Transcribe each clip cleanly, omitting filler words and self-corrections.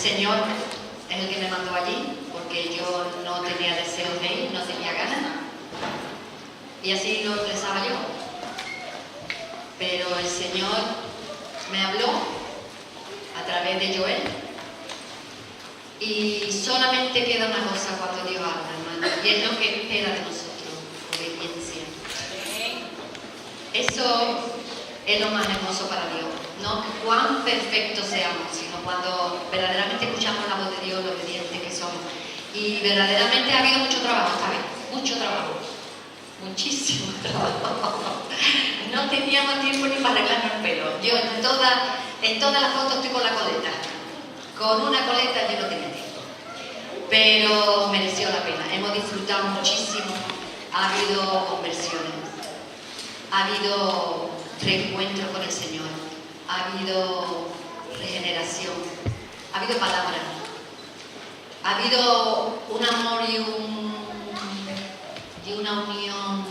Señor es el que me mandó allí, porque yo no tenía deseos de ir, no tenía ganas. Y así lo expresaba yo. Pero el Señor me habló a través de Joel. Y solamente queda una cosa cuando Dios habla, hermano, y es lo que espera de nosotros, obediencia. Eso es lo más hermoso para Dios. No cuán perfectos seamos, sino cuando verdaderamente escuchamos la voz de Dios, lo obedientes que somos. Y verdaderamente ha habido mucho trabajo esta vez, mucho trabajo, muchísimo trabajo. No teníamos tiempo ni para arreglarnos el pelo. Yo en todas las fotos estoy con la coleta. Con una coleta yo no tenía tiempo. Pero mereció la pena. Hemos disfrutado muchísimo. Ha habido conversiones. Ha habido reencuentro con el Señor. Ha habido regeneración. Ha habido palabras. Ha habido un amor y una unión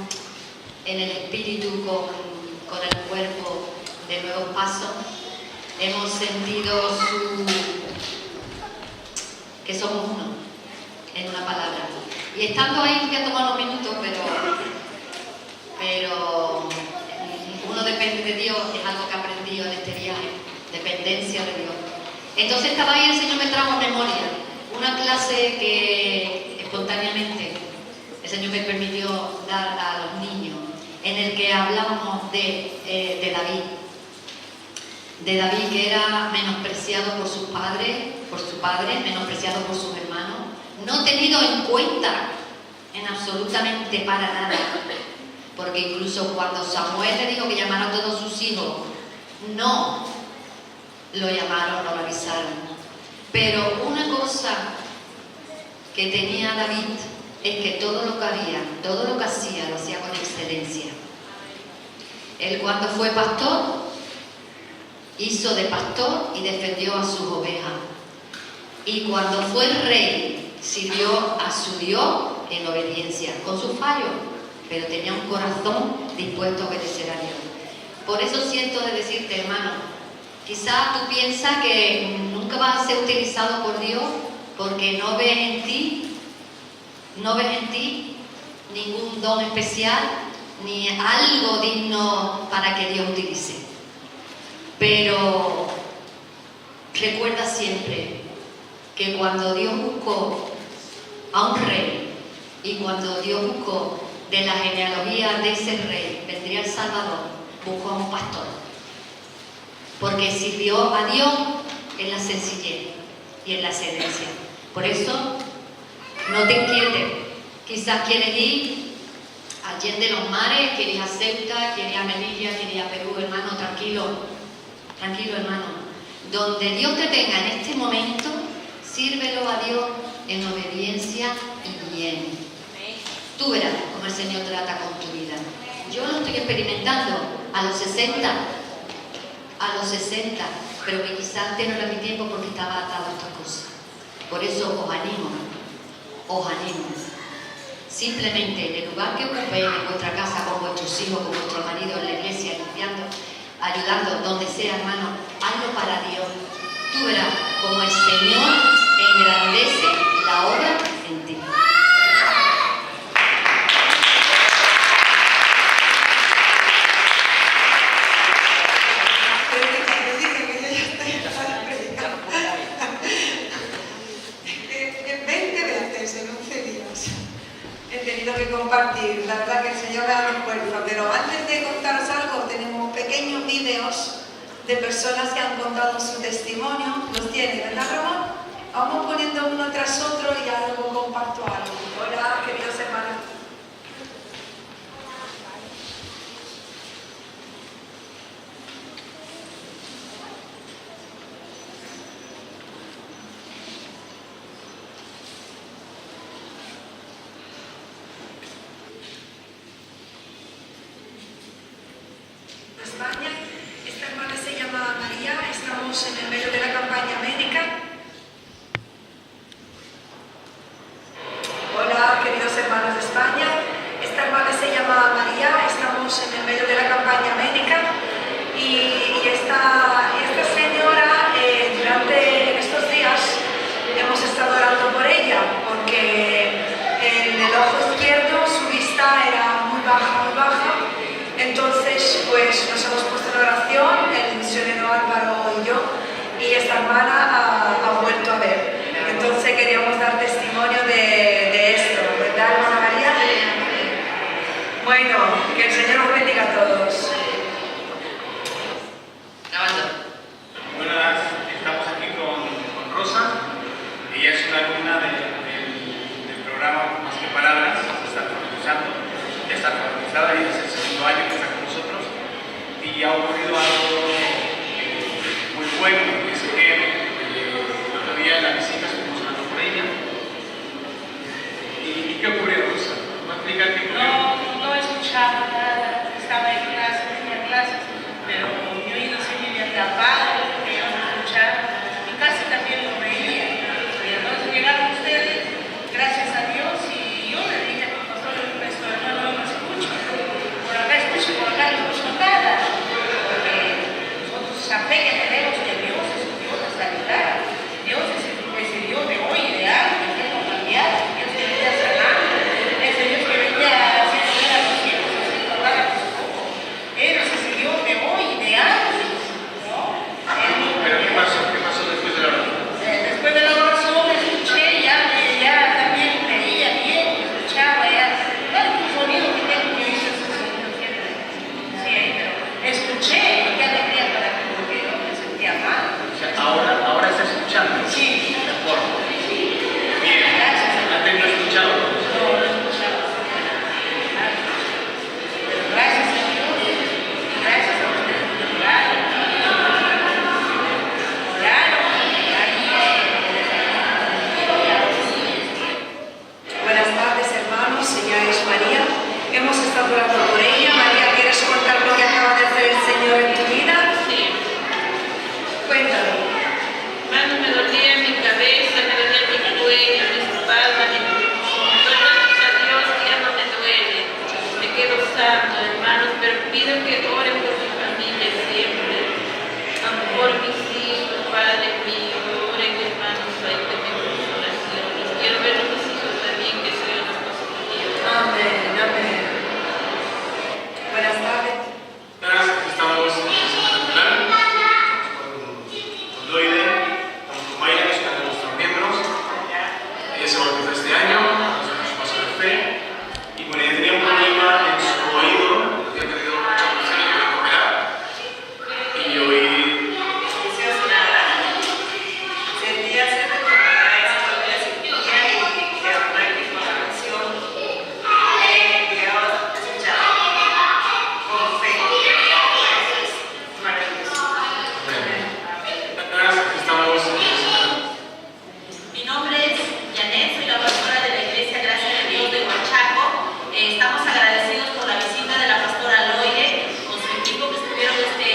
en el espíritu con el cuerpo de Nuevos Pasos. Hemos sentido que somos uno, en una palabra. Y estando ahí, voy a tomar unos minutos, pero uno depende de Dios, es algo que he aprendido en este viaje, dependencia de Dios. Entonces estaba ahí, el Señor me trajo a memoria una clase que espontáneamente el Señor me permitió dar a los niños, en el que hablábamos de David. De David, que era menospreciado por su padre, menospreciado por sus hermanos, no tenido en cuenta en absolutamente para nada, porque incluso cuando Samuel le dijo que llamara a todos sus hijos, no lo llamaron, no lo avisaron. Pero una cosa que tenía David es que todo lo que hacía, lo hacía con excelencia. Él, cuando fue pastor, hizo de pastor y defendió a sus ovejas. Y cuando fue rey, sirvió a su Dios en obediencia, con sus fallos, pero tenía un corazón dispuesto a obedecer a Dios. Por eso siento de decirte, hermano, quizás tú piensas que nunca vas a ser utilizado por Dios porque no ves en ti ningún don especial ni algo digno para que Dios utilice. Pero recuerda siempre que cuando Dios buscó a un rey y cuando Dios buscó de la genealogía de ese rey, vendría el Salvador, buscó a un pastor. Porque sirvió a Dios en la sencillez y en la excelencia. Por eso, no te inquietes. Quizás quieres ir allende los mares, quieres ir a Ceuta, quieres ir a Melilla, quieres ir a Perú, hermano, tranquilo. Tranquilo, hermano. Donde Dios te tenga en este momento, sírvelo a Dios en obediencia y bien. Tú verás cómo el Señor trata con tu vida. Yo lo estoy experimentando a los 60, pero que quizás antes no era mi tiempo porque estaba atado a estas cosas. Por eso os animo. Simplemente, en el lugar que ocupéis en vuestra casa, con vuestros hijos, con vuestro marido, en la iglesia, limpiando, ayudando, donde sea, hermano, hazlo para Dios. Tú verás como el Señor engrandece la obra en ti. Que compartir, la verdad que el Señor me ha dado fuerza, pero antes de contaros algo, tenemos pequeños vídeos de personas que han contado su testimonio. Los tiene, ¿verdad, Ramón? Vamos poniendo uno tras otro y ya luego comparto algo. Hola, queridos hermanos. España. Esta hermana se llama María, estamos en el medio de la campaña médica queríamos dar testimonio de esto, ¿verdad, hermana María? Bueno, que el Señor os bendiga a todos. Buenas, estamos aquí con Rosa. Ella es una alumna del programa Más que Palabras, se está profundizando, ya está profundizada y es el segundo año que está con nosotros. Y ha ocurrido algo muy bueno, que es que el otro día en la visita estuvimos hablando con ella. ¿Y qué ocurrió, Rosa? ¿No explicar qué ocurrió? No escuchaba nada, estaba en clases, tenía clases, pero mi oído se me había tapado, no quería escuchar, y casi también lo veía. Y entonces llegaron ustedes, gracias a Dios, y yo le dije, pastor, nuestro hermano no me escucha, por acá escucho, por acá no escucho nada, porque nosotros la fe que tenemos que Dios es un Dios de sanidad, Dios es el Dios de hoy y de antes, que no cambiado, Dios que venía sanando, ese Dios que venía haciendo ver a los ciegos, haciendo hablar a los cojos, Él es ese Dios de hoy y de antes, ¿no? ¿Pero qué pasó? ¿Qué pasó después de la oración? Después de la oración escuché, ya también veía bien, escuchaba, ya, claro, un sonido que tengo que oír ese sonido siempre, sí, pero escuché, qué alegría para mí, porque yo me sentía mal. O sea, ahora está escuchando. Sí. Mejor. Sí. Bien. Gracias. Antes no escuchaba. No escuchaba. Gracias a Dios, gracias a ustedes por orar. Buenas tardes, hermanos. Ella es María. Hemos estado orando por ella. María, ¿quieres contar lo que acaba de hacer el Señor en tu vida? Sí. Cuéntalo. Hermano, me dolía mi cabeza, me dolía mi cuello, mi espalda, Pero gracias a Dios ya no me duele. Me quedo sano, hermanos, pero pido que oren por mi familia siempre. Por mis hijos, Padre mío, oren, hermanos, ayúdenme con sus oraciones. Quiero ver a mis hijos también, que soy una cosa con Dios. Amén, amén. Buenas tardes. Estamos en el Centro con Loide, estamos con Mayra, que es una de nuestros miembros. Ella se bautizó este año, su paso de fe. Y bueno, ella tenía un problema en su oído, había perdido mucha presión y quería recuperar. Y hoy estamos en el Centro. Mi nombre es Janet, soy la pastora de la Iglesia Gracia de Dios de Huachaco. Estamos agradecidos por la visita de la pastora Loide con su equipo que estuvieron este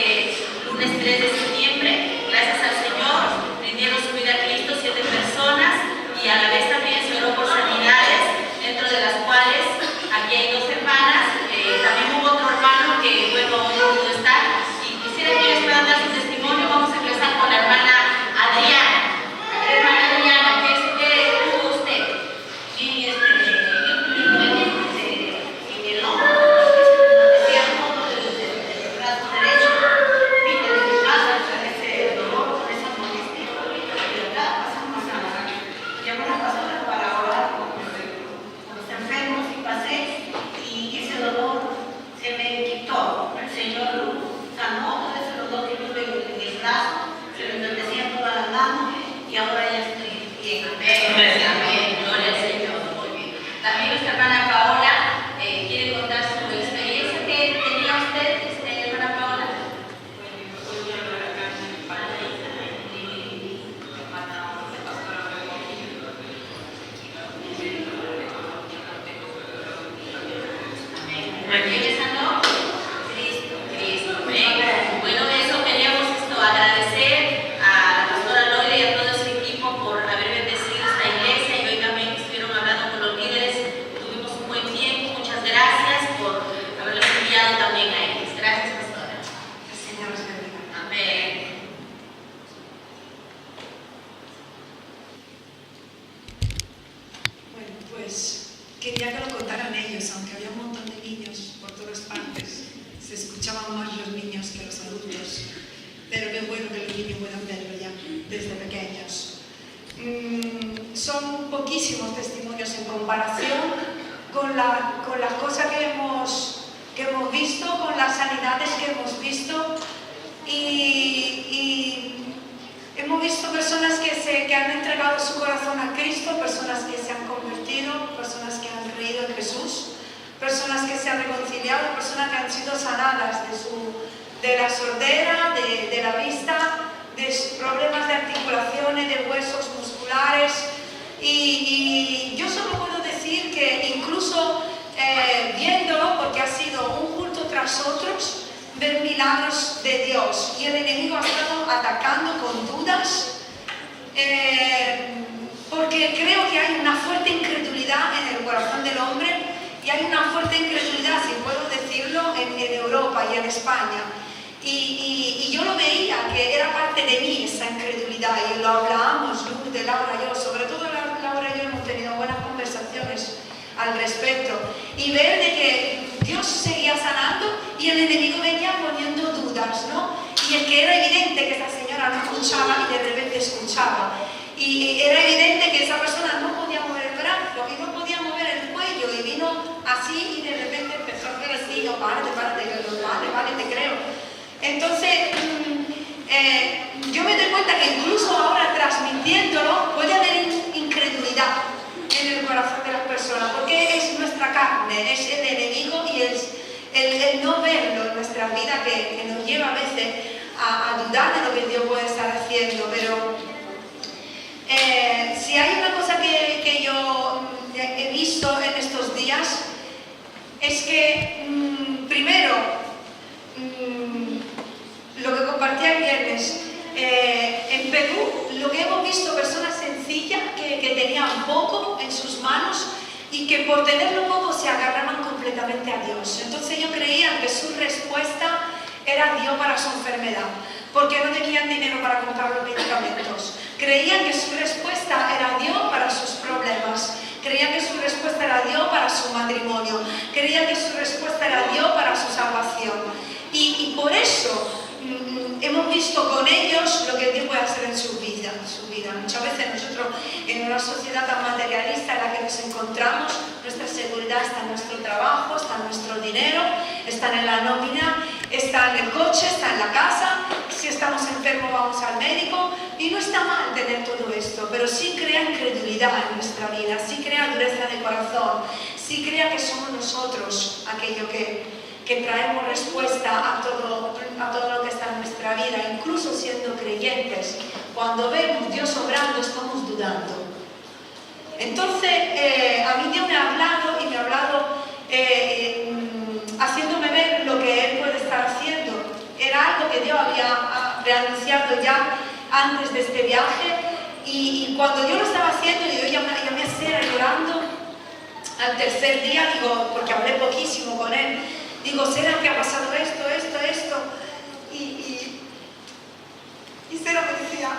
lunes 3 de septiembre. Gracias al Señor, rindieron su vida a Cristo 7 personas y a la vez también se oró por sanidades, dentro de las cuales aquí hay 2 hermanas. También hubo otro hermano que luego no pudo estar. Y quisiera que ellos puedan dar su testimonio. Vamos a empezar con la hermana Adriana. Hermana Adriana, ¿qué tuvo usted? Sí, yo tuve un en el hombro, decía todo del brazo derecho. Vine de mi casa con ese dolor, con esa molestia. Y de verdad pasamos a llamar a la pastora para orar con los enfermos y pasé y ese dolor se me quitó. El Señor sanó todo ese dolor que tuve en el brazo, se me entorpecía toda la mano y ahora ya estoy bien. Amén, amén, gloria al Señor. Muy bien. También nuestra hermana Paola quiere contar su experiencia que tenía usted, hermana Paola. ¿Quién le sanó? Cristo. Bueno, eso queríamos agradecer a la pastora Loide y a todo su equipo por haber bendecido esta iglesia y hoy también estuvieron hablando con los líderes. Tuvimos un buen tiempo. Muchas gracias por haberlos enviado también a ellos. Gracias, pastora. El Señor os bendiga. Amén. Bueno, pues quería que lo contaran ellos, aunque había un montón de niños por todas partes. Se escuchaban más los niños que los adultos. Pero qué bueno que los niños puedan verlo ya desde pequeños. son poquísimos testimonios en comparación con las cosas que hemos visto, con las sanidades que hemos visto, y hemos visto personas que han entregado su corazón a Cristo, personas que se han convertido, personas que han creído en Jesús, personas que se han reconciliado, personas que han sido sanadas de la sordera, de la vista, de problemas de articulaciones, de huesos musculares, y yo solo puedo decir que incluso viéndolo, porque ha sido un culto tras otros, ver milagros de Dios, y el enemigo ha estado atacando con dudas, porque creo que hay una fuerte incredulidad en el corazón del hombre, y hay una fuerte incredulidad, si puedo decirlo, en Europa y en España. Y yo lo veía, que era parte de mí esa incredulidad, y lo hablábamos, Lourdes, Laura y yo, sobre todo Laura y yo hemos tenido buenas conversaciones al respecto, y ver de que Dios seguía sanando y el enemigo venía poniendo dudas, ¿no? Y es que era evidente que esa señora no escuchaba y de repente escuchaba, y era evidente que esa persona no podía mover el brazo y no podía mover el cuello, y vino así y de repente empezó a hacer así, yo, vale, te creo. Entonces, yo me doy cuenta que incluso ahora transmitiéndolo puede haber incredulidad en el corazón de las personas, porque es nuestra carne, es el enemigo, y es el no verlo en nuestra vida que nos lleva a veces a dudar de lo que Dios puede estar haciendo. Pero si hay una cosa que yo he visto en estos días, es que primero, lo que compartí el viernes, en Perú, lo que hemos visto, personas sencillas que tenían poco en sus manos y que por tenerlo poco se agarraban completamente a Dios. Entonces yo creía que su respuesta era Dios para su enfermedad, porque no tenían dinero para comprar los medicamentos. Creían que su respuesta era Dios para sus problemas. Creían que su respuesta era Dios para su matrimonio. Creían que su respuesta era Dios para su salvación. Y por eso hemos visto con ellos lo que Dios puede hacer en su vida. Muchas veces nosotros, en una sociedad tan materialista en la que nos encontramos, nuestra seguridad está en nuestro trabajo, está en nuestro dinero, está en la nómina, está en el coche, está en la casa. Si estamos enfermos vamos al médico, y no está mal tener todo esto, pero sí crea incredulidad en nuestra vida, sí crea dureza de corazón, sí crea que somos nosotros aquello que traemos respuesta a todo lo que está en nuestra vida, incluso siendo creyentes. Cuando vemos Dios obrando, estamos dudando. Entonces, a mí Dios me ha hablado, y me ha hablado haciéndome ver lo que Él puede estar haciendo. Era algo que Dios había reanunciado ya antes de este viaje, y cuando yo lo estaba haciendo, yo ya me hacía llorando al tercer día, digo, porque hablé poquísimo con Él. Digo, ¿será que ha pasado esto? Y Sera me decía,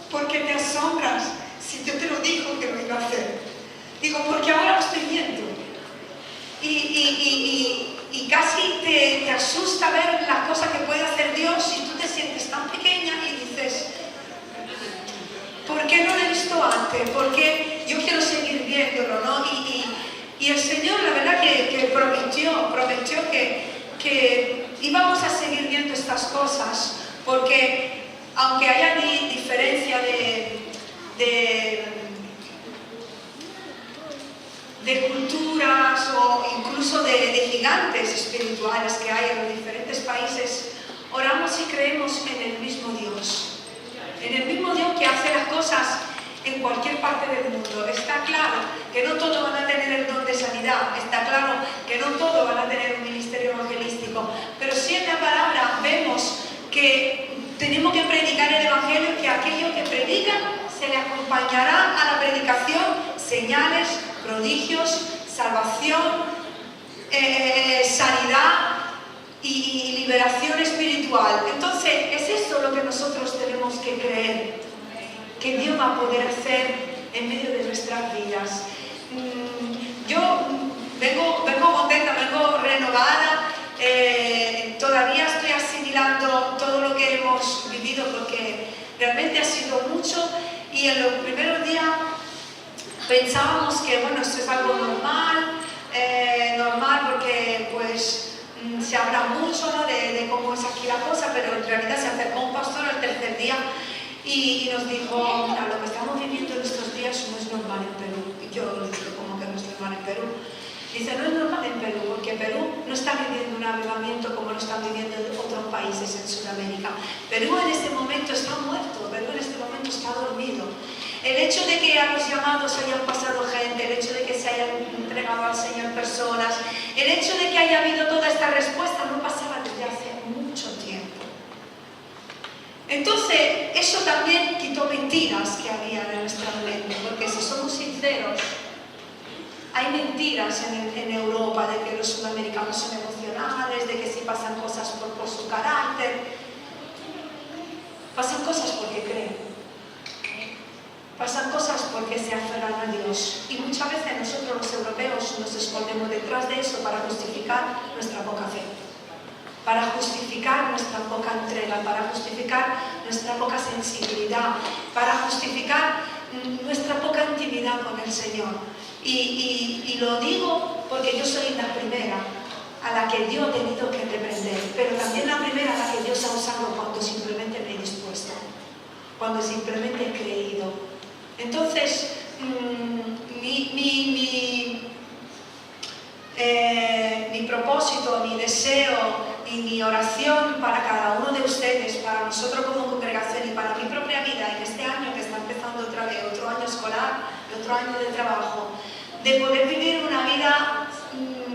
¿por qué te asombras si Dios te lo dijo que lo iba a hacer? Digo, porque ahora lo estoy viendo. Y casi te asusta ver las cosas que puede hacer Dios, y tú te sientes tan pequeña y dices, ¿por qué no lo he visto antes? Porque yo quiero seguir viéndolo, ¿no? Y el Señor, la verdad que prometió que íbamos a seguir viendo estas cosas, porque aunque haya diferencia de culturas o incluso de gigantes espirituales que hay en los diferentes países, oramos y creemos en el mismo Dios. En el mismo Dios que hace las cosas en cualquier parte del mundo. Está claro que no todos van a tener el don de sanidad, está claro que no todos van a tener un ministerio evangelístico, pero sí en la palabra vemos que tenemos que predicar el evangelio, que aquellos que predican se le acompañará a la predicación señales, prodigios, salvación, sanidad y liberación espiritual. Entonces es eso lo que nosotros tenemos que creer, que Dios va a poder hacer en medio de nuestras vidas. Yo vengo contenta, vengo renovada, todavía estoy asimilando todo lo que hemos vivido, porque realmente ha sido mucho, y en los primeros días pensábamos que, bueno, esto es algo normal, porque pues se habla mucho, ¿no?, de cómo es aquí la cosa, pero en realidad se acercó un pastor al tercer día y nos dijo, mira, lo que estamos viviendo en estos días no es normal en Perú. Y yo le dije, ¿cómo que no es normal en Perú? Dice, no es normal en Perú, porque Perú no está viviendo un avivamiento como lo están viviendo otros países en Sudamérica. Perú en este momento está muerto, Perú en este momento está dormido. El hecho de que a los llamados hayan pasado gente, el hecho de que se hayan entregado al Señor personas, el hecho de que haya habido toda esta respuesta no pasaba desde hace mucho tiempo. Entonces, eso también quitó mentiras que había en nuestra mente, porque si somos sinceros, hay mentiras en Europa de que los sudamericanos son emocionales, de que si pasan cosas por su carácter. Pasan cosas porque creen. Pasan cosas porque se aferran a Dios. Y muchas veces nosotros los europeos nos escondemos detrás de eso para justificar nuestra poca fe, para justificar nuestra poca entrega, para justificar nuestra poca sensibilidad, para justificar nuestra poca intimidad con el Señor. Y lo digo porque yo soy la primera a la que Dios ha tenido que reprender, pero también la primera a la que Dios ha usado cuando simplemente me he dispuesto, cuando simplemente he creído. Entonces, mi propósito, mi deseo y mi oración para cada uno de ustedes, para nosotros como congregación y para mi propia vida en este año que está empezando otra vez, otro año escolar y otro año de trabajo, de poder vivir una vida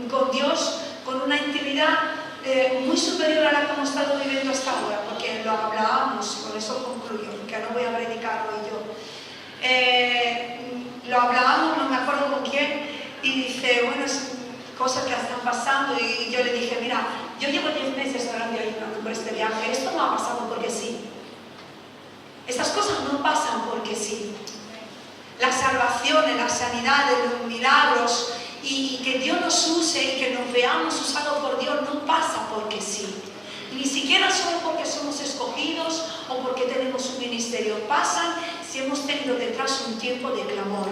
con Dios, con una intimidad muy superior a la que hemos estado viviendo hasta ahora, porque lo hablábamos, con eso concluyo, que no voy a predicarlo yo. Lo hablábamos, no me acuerdo con quién, y dice, bueno, es cosas que están pasando, y yo le dije, mira, yo llevo 10 meses orando y ayunando por este viaje, esto no ha pasado porque sí. Estas cosas no pasan porque sí. Las salvaciones, las sanidades, los milagros, y que Dios nos use y que nos veamos usados por Dios no pasa porque sí. Ni siquiera solo porque somos escogidos o porque tenemos un ministerio. Pasan si hemos tenido detrás un tiempo de clamor,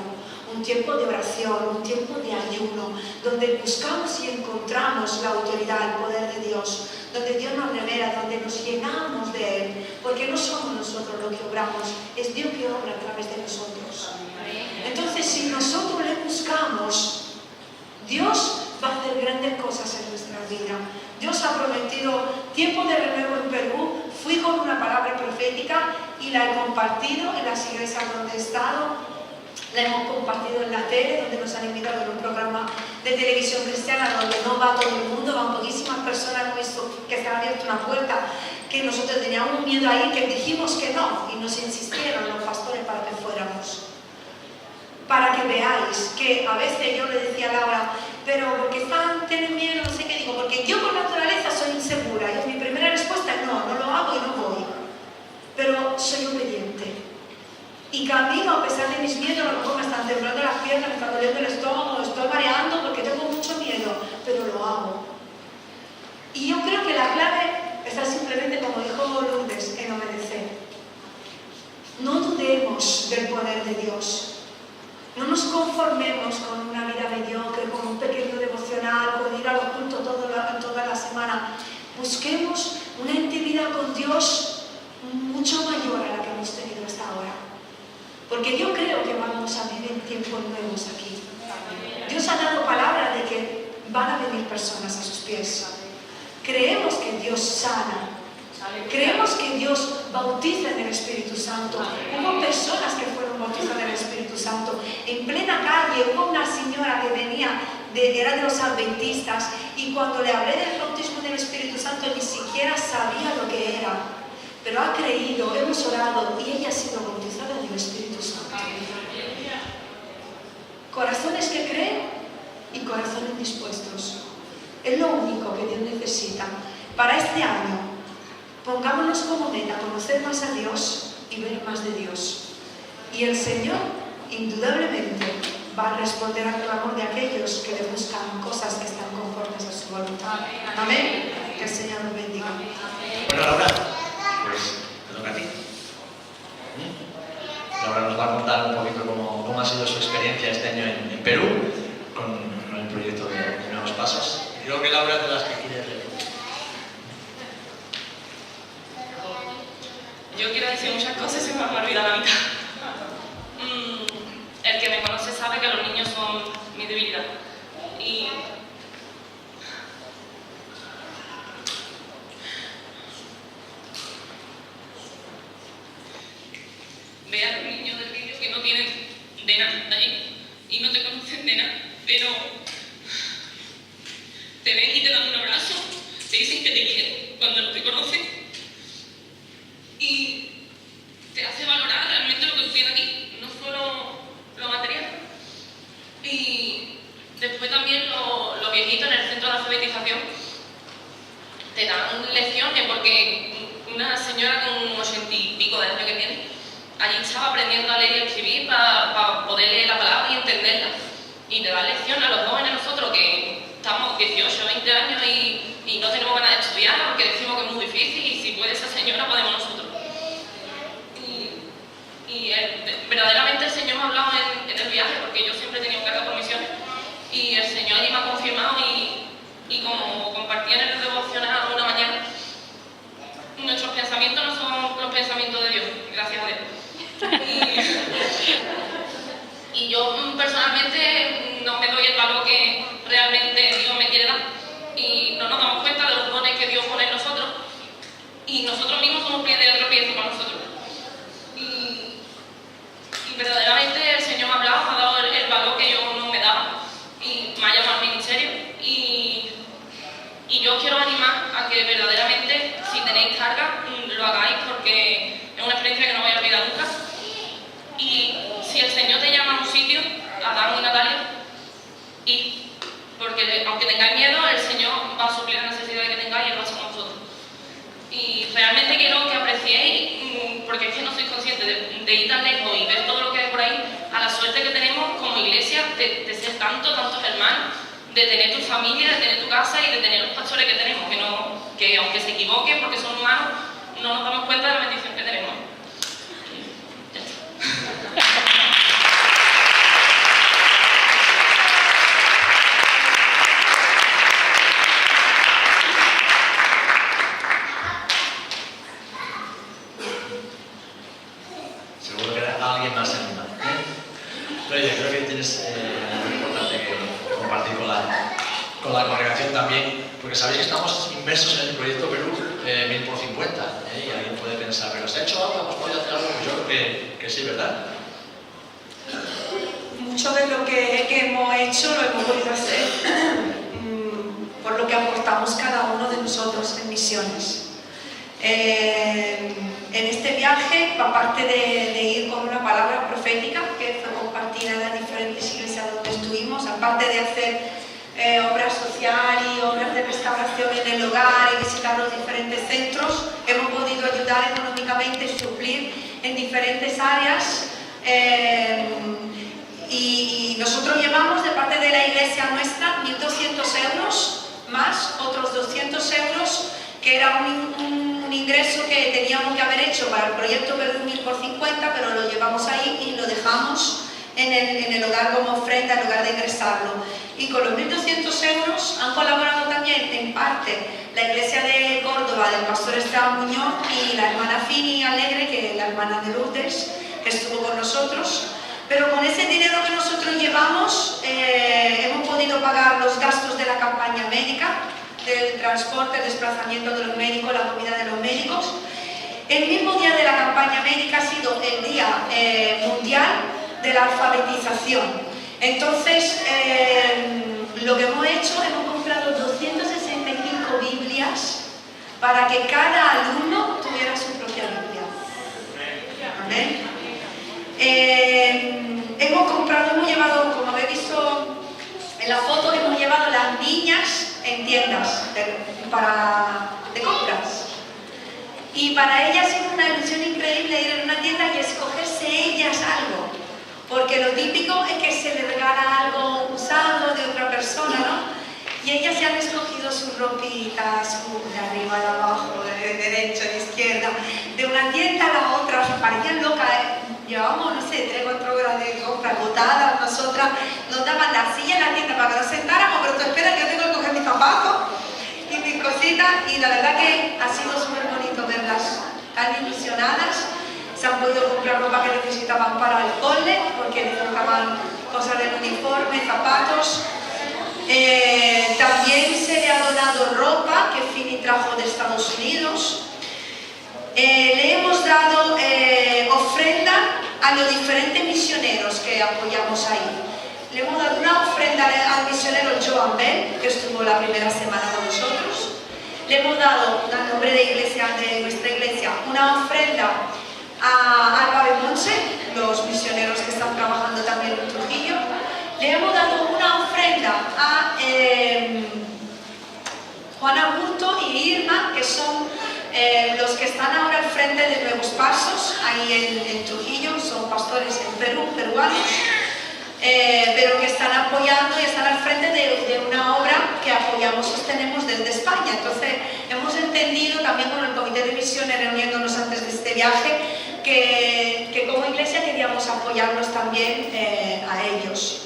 un tiempo de oración, un tiempo de ayuno, donde buscamos y encontramos la autoridad, el poder de Dios, donde Dios nos revela, donde nos llenamos de Él, porque no somos nosotros los que obramos, es Dios que obra a través de nosotros. Entonces, si nosotros le buscamos, Dios va a hacer grandes cosas en nuestra vida. Dios ha prometido tiempo de renuevo en Perú. Fui con una palabra profética y la he compartido en las iglesias donde he estado. La hemos compartido en la tele, donde nos han invitado en un programa de televisión cristiana donde no va todo el mundo, van poquísimas personas. Hemos visto que se ha abierto una puerta, que nosotros teníamos miedo ahí, que dijimos que no, y nos insistieron los pastores para que fuéramos. Para que veáis que a veces yo le decía a Laura, pero porque tienen miedo, no sé qué, digo, porque yo por naturaleza soy insegura, y mi primera respuesta es no lo hago y no voy, pero soy obediente. Y camino a pesar de mis miedos, a lo mejor me están temblando las piernas, me está doliendo el estómago, estoy mareando porque tengo mucho miedo, pero lo hago. Y yo creo que la clave está simplemente, como dijo Lourdes, en obedecer. No dudemos del poder de Dios. No nos conformemos con una vida mediocre, con un pequeño devocional, con ir a los cultos toda la semana. Busquemos una intimidad con Dios mucho mayor a la que hemos tenido hasta ahora. Porque yo creo que vamos a vivir tiempos nuevos aquí. Dios ha dado palabra de que van a venir personas a sus pies. Creemos que Dios sana. Creemos que Dios bautiza en el Espíritu Santo. Hubo personas que fueron bautizadas en el Espíritu Santo. En plena calle hubo una señora que venía, era de los adventistas, y cuando le hablé del bautismo del Espíritu Santo ni siquiera sabía lo que era. Pero ha creído, hemos orado y ella ha sido bautizada en el Espíritu Santo. Corazones que creen y corazones dispuestos. Es lo único que Dios necesita. Para este año, pongámonos como meta conocer más a Dios y ver más de Dios. Y el Señor, indudablemente, va a responder al clamor de aquellos que le buscan cosas que están conformes a su voluntad. Amén. Que el Señor nos bendiga. Bueno, Laura, pues te toca a ti. Laura nos va a contar un poquito cómo ha sido su experiencia Perú con el proyecto de Nuevos Pasos. Creo que Laura es de las que quiere leer. Yo quiero decir muchas cosas y se me ha olvidado la mitad. El que me conoce sabe que los niños son mi debilidad. Y ve a los niños del vídeo que no tienen de nada allí y no te conocen de nada, pero te ven y te dan un abrazo, te dicen que te quieren cuando no te conocen y te hace valorar realmente lo que tú tienes aquí, no solo lo material. Y después también los viejitos en el centro de alfabetización te dan lecciones porque una señora con 80 y pico de años que tiene, allí estaba aprendiendo a leer y escribir para poder leer la palabra y entenderla. Y te da lecciones a los jóvenes nosotros que estamos 18, 20 años y no tenemos ganas de estudiar porque decimos que es muy difícil y si puede esa señora podemos nosotros. Verdaderamente el Señor me ha hablado en el viaje porque yo siempre he tenido carga por misiones y el Señor allí me ha confirmado y como compartía en el devocional una mañana, nuestros pensamientos no son los pensamientos de Dios, gracias a Dios. Y yo personalmente no me doy el valor que realmente Dios me quiere dar y no nos damos cuenta de los dones que Dios pone en nosotros y nosotros mismos somos pie de otro pie para nosotros. Y verdaderamente el Señor me ha hablado, me ha dado el valor que yo no me daba y me ha llamado al ministerio y yo os quiero animar a que verdaderamente si tenéis carga lo hagáis porque es una experiencia que no voy a olvidar nunca. Y si el Señor te llama a un sitio, a Dan y Natalia, y porque aunque tengáis miedo, el Señor va a suplir la necesidad que tengáis y Él va a ser con vosotros. Y realmente quiero que apreciéis, porque es que no sois conscientes de ir tan lejos y ver todo lo que hay por ahí, a la suerte que tenemos como iglesia de ser tantos hermanos, de tener tu familia, de tener tu casa y de tener los pastores que tenemos, que aunque se equivoquen porque son humanos, no nos damos cuenta de la bendición que tenemos. Ya está. Seguro que alguien más se anima. Pero yo creo que tienes algo importante que compartir con la congregación también, porque sabéis que estamos inmersos en el proyecto Perú 1000x50, y alguien puede pensar, pero ¿se ha hecho algo? ¿Hemos podido hacer algo? Pues yo creo que sí, ¿verdad? Mucho de lo que hemos hecho lo hemos podido hacer por lo que aportamos cada uno de nosotros en misiones. En este viaje, aparte de ir con una palabra profética que fue compartida en las diferentes iglesias donde estuvimos, aparte de hacer obras sociales y obras de restauración en el hogar y visitar los diferentes centros, hemos podido ayudar económicamente y suplir en diferentes áreas. Y nosotros llevamos de parte de la iglesia nuestra 1.200 euros más otros 200 euros que era un ingreso que teníamos que haber hecho para el proyecto Perú 1000x50, pero lo llevamos ahí y lo dejamos en el hogar como ofrenda en lugar de ingresarlo. Y con los 1.200 euros han colaborado también en parte la iglesia de Córdoba del pastor Esteban Muñoz y la hermana Fini Alegre, que es la hermana de Lourdes, que estuvo con nosotros. Pero con ese dinero que nosotros llevamos hemos podido pagar los gastos de la campaña médica, del transporte, el desplazamiento de los médicos, la comida de los médicos. El mismo día de la campaña médica ha sido el Día Mundial de la Alfabetización. Entonces, lo que hemos hecho, hemos comprado 265 Biblias para que cada alumno tuviera su propia Biblia. ¿Amén? Hemos llevado, como habéis visto en la foto, hemos llevado las niñas en tiendas de compras. Y para ellas es una ilusión increíble ir en una tienda y escogerse ellas algo. Porque lo típico es que se le regala algo usado de otra persona, ¿no? Y ellas se han escogido sus ropitas, de arriba, de abajo, de derecha, de izquierda, de una tienda a la otra. Parecían locas, ¿eh? Llevamos, no sé, 3 o 4 horas de compra agotadas nosotras, nos daban la silla en la tienda para que nos sentáramos, pero tú espera que yo tengo que coger mis zapatos y mis cositas, y la verdad que ha sido súper bonito verlas tan ilusionadas. Se han podido comprar ropa que necesitaban para el cole, porque necesitaban cosas del uniforme, zapatos. También se le ha donado ropa que Fini trajo de Estados Unidos. Le hemos dado ofrenda a los diferentes misioneros que apoyamos ahí. Le hemos dado una ofrenda al misionero Joan Bell, que estuvo la primera semana con nosotros. Le hemos dado, a nombre de nuestra iglesia, una ofrenda a Alba Bemonse, los misioneros que están trabajando también en Trujillo. Le hemos dado una ofrenda a Juan Augusto y Irma, que son los que están ahora al frente de Nuevos Pasos, ahí en Trujillo, son pastores en Perú, peruanos, pero que están apoyando y están al frente de una obra que apoyamos, sostenemos desde España. Entonces, hemos entendido también con el Comité de Misiones, reuniéndonos antes de este viaje, que como iglesia queríamos apoyarnos también a ellos.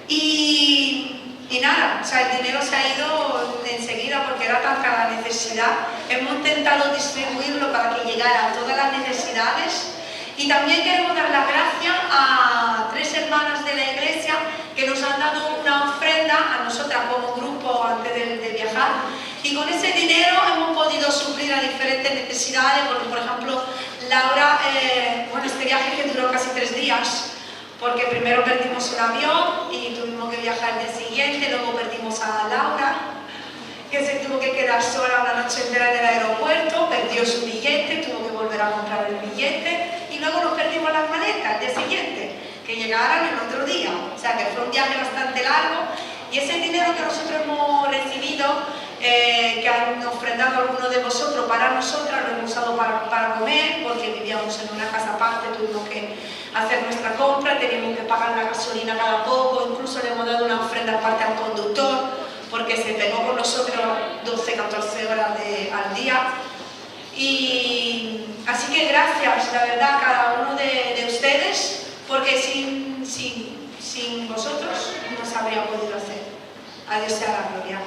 Y nada, o sea, el dinero se ha ido enseguida porque era tanta la necesidad. Hemos intentado distribuirlo para que llegara a todas las necesidades. Y también queremos dar las gracias a 3 hermanas de la iglesia que nos han dado una ofrenda a nosotras como grupo antes de viajar. Y con ese dinero hemos podido suplir a diferentes necesidades, porque por ejemplo, Laura, este viaje que duró casi 3 días, porque primero perdimos un avión y tuvimos que viajar el día siguiente, luego perdimos a Laura, que se tuvo que quedar sola una noche entera en el aeropuerto, perdió su billete, tuvo que volver a comprar el billete, y luego nos perdimos las maletas el día siguiente, que llegaron el otro día. O sea que fue un viaje bastante largo, y ese dinero que nosotros hemos recibido, que han ofrendado algunos de vosotros para nosotras, lo hemos usado para comer, porque vivíamos en una casa aparte, tuvimos que hacer nuestra compra, teníamos que pagar la gasolina cada poco, incluso le hemos dado una ofrenda aparte al conductor, porque se pegó con nosotros 12-14 horas al día. Y así que gracias, la verdad, a cada uno de ustedes, porque sin vosotros no se habría podido hacer. A Dios sea la gloria.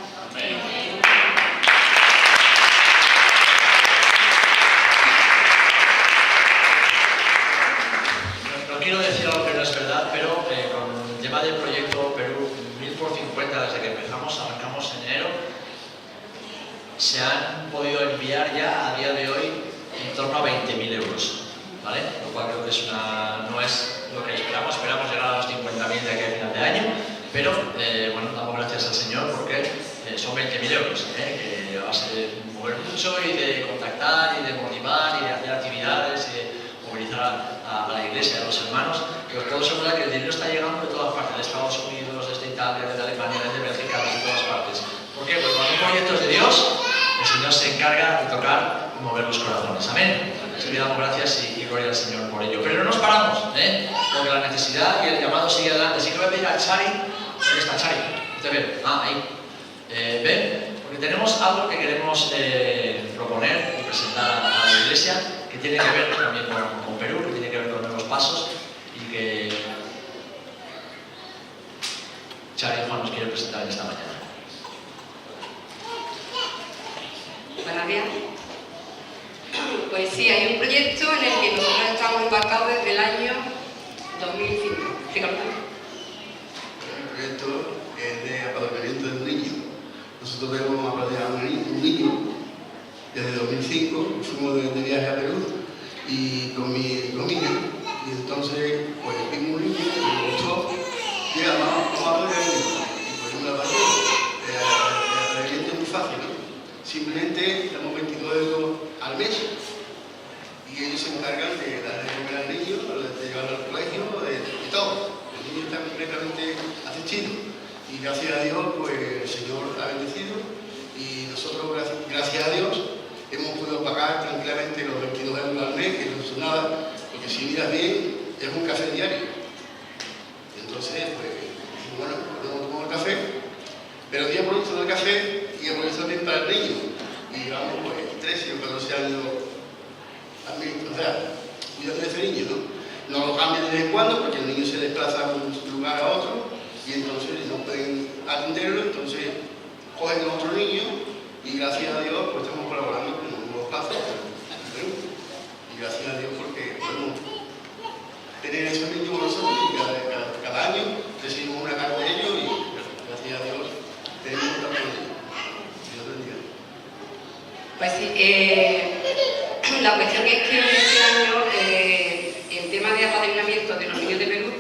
No quiero decir algo que no es verdad, pero con el tema del proyecto Perú 1000x50, desde que arrancamos en enero, se han podido enviar ya a día de hoy en torno a 20.000 euros, ¿vale? Lo cual creo que no es lo que esperamos llegar a los 50.000 de aquí a final de año, pero bueno, damos gracias al Señor porque son 20.000 euros, que va a ser mover mucho y de contactar y de motivar y de hacer actividades y de movilizar a la iglesia, a los hermanos, que os puedo asegurar que el dinero está llegando de todas partes, de Estados Unidos, desde Italia, desde Alemania, desde Bélgica, desde todas partes. ¿Por qué? Porque cuando un proyecto es de Dios, el Señor se encarga de tocar y mover los corazones. Amén. Así que damos gracias y gloria al Señor por ello. Pero no nos paramos, porque la necesidad y el llamado sigue adelante. Así que voy a pedir a Chari. ¿Dónde está Chari? ¿Usted ve? Ahí. ¿Ven? Porque tenemos algo que queremos proponer y presentar a la iglesia, que tiene que ver también con Perú, que tiene que ver con Nuevos Pasos, y que Chari y Juan nos quieren presentar en esta mañana. Buenos días. Pues sí, hay un proyecto en el que nosotros estamos embarcados desde el año 2005. Fíjate. El proyecto es de apadrinamiento de un niño. Nosotros debemos apadrinar un niño desde 2005, fuimos de viaje a Perú y con mi niña, y entonces pues vimos un niño que me gustó y vamos a apadrinar el niño. Y pues una apadrinamiento. El apadrinamiento es muy fácil, ¿no? Simplemente damos 22 euros al mes y ellos se encargan de darle de comer al niño, de llevarlo al colegio, de todo. El niño está completamente asistido y gracias a Dios pues el Señor ha bendecido y nosotros gracias a Dios hemos podido pagar tranquilamente los 22 euros al mes, que no es nada, porque si miras bien es un café diario. Entonces pues bueno, podemos tomar el café, pero ya por esto del café y por eso también para el niño. Y llevamos pues 13 o 14 años, o sea, cuidando de ese niño, ¿no? no lo cambian de vez en cuando porque el niño se desplaza de un lugar a otro y entonces no pueden atenderlo, entonces cogen a otro niño y gracias a Dios pues estamos colaborando con nuevos casos en Perú. Y gracias a Dios porque podemos tener esos niños con nosotros y cada año recibimos una carta de ellos y gracias a Dios tenemos contacto con ellos. Dios bendiga. Pues sí, la cuestión es que este año el tema de apadrinamiento de los niños de Perú,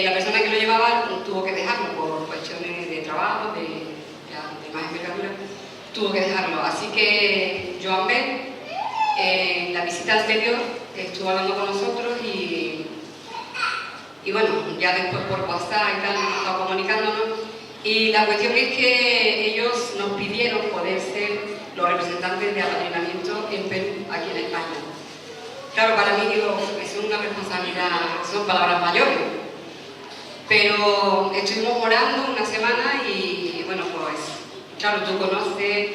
la persona que lo llevaba tuvo que dejarlo por cuestiones de trabajo, de más envergadura, tuvo que dejarlo. Así que Joan Bell, en la visita anterior, estuvo hablando con nosotros y bueno, ya después por WhatsApp y tal, hemos estado comunicándonos. Y la cuestión es que ellos nos pidieron poder ser los representantes de apadrinamiento en Perú, aquí en España. Claro, para mí digo, es una responsabilidad, son palabras mayores. Pero estuvimos orando una semana y bueno, pues claro, tú conoces,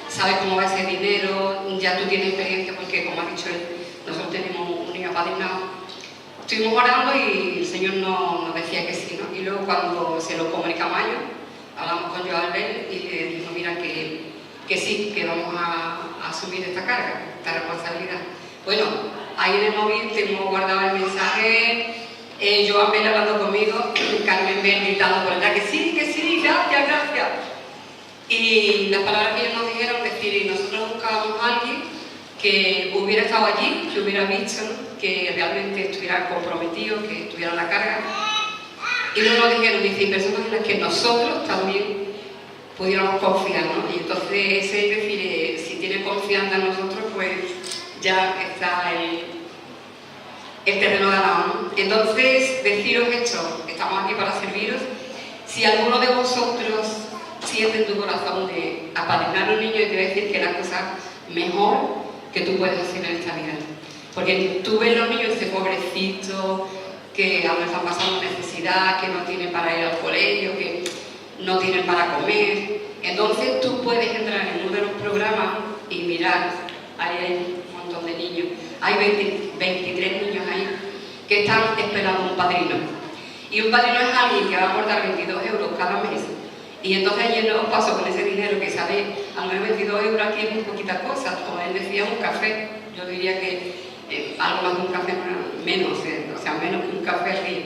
sabes cómo va ese dinero, ya tú tienes experiencia porque, como ha dicho él, nosotros tenemos un niño apadrinado. Estuvimos orando y el Señor nos decía que sí, ¿no? Y luego cuando se lo comunicamos a ellos, hablamos con Joan Bell y le dijo, mira, que sí, que vamos a asumir esta carga, esta responsabilidad. Bueno, ahí en el móvil tengo guardado el mensaje, Joan Bell hablando conmigo, Carmen Bell gritando por allá, que sí, gracias, gracias. Y las palabras que ellos nos dijeron, es decir, nosotros buscábamos a alguien que hubiera estado allí, que hubiera visto, ¿no? Que realmente estuviera comprometido, que estuviera en la carga. Y luego nos dijeron, dice, personas en las que nosotros también pudiéramos confiar, ¿no? Y entonces ese es decir, si tiene confianza en nosotros, pues ya está el terreno ganado, ¿no? Entonces, deciros esto, estamos aquí para serviros. Si alguno de vosotros siente en tu corazón de apadrinar a un niño, y te voy a decir que es la cosa mejor que tú puedes hacer en esta vida. Porque tú ves los niños, ese pobrecito, que a lo mejor están pasando necesidad, que no tienen para ir al colegio, que no tienen para comer. Entonces tú puedes entrar en uno de los programas y mirar, ahí hay un montón de niños, hay 23 niños ahí que están esperando un padrino. Y un padrino es alguien que va a aportar 22 euros cada mes. Y entonces ayer os paso con ese dinero que sabéis, a lo mejor 22 euros aquí es muy poquita cosa, como él decía, un café. Yo diría que algo más de un café menos, o sea, menos que un café al día.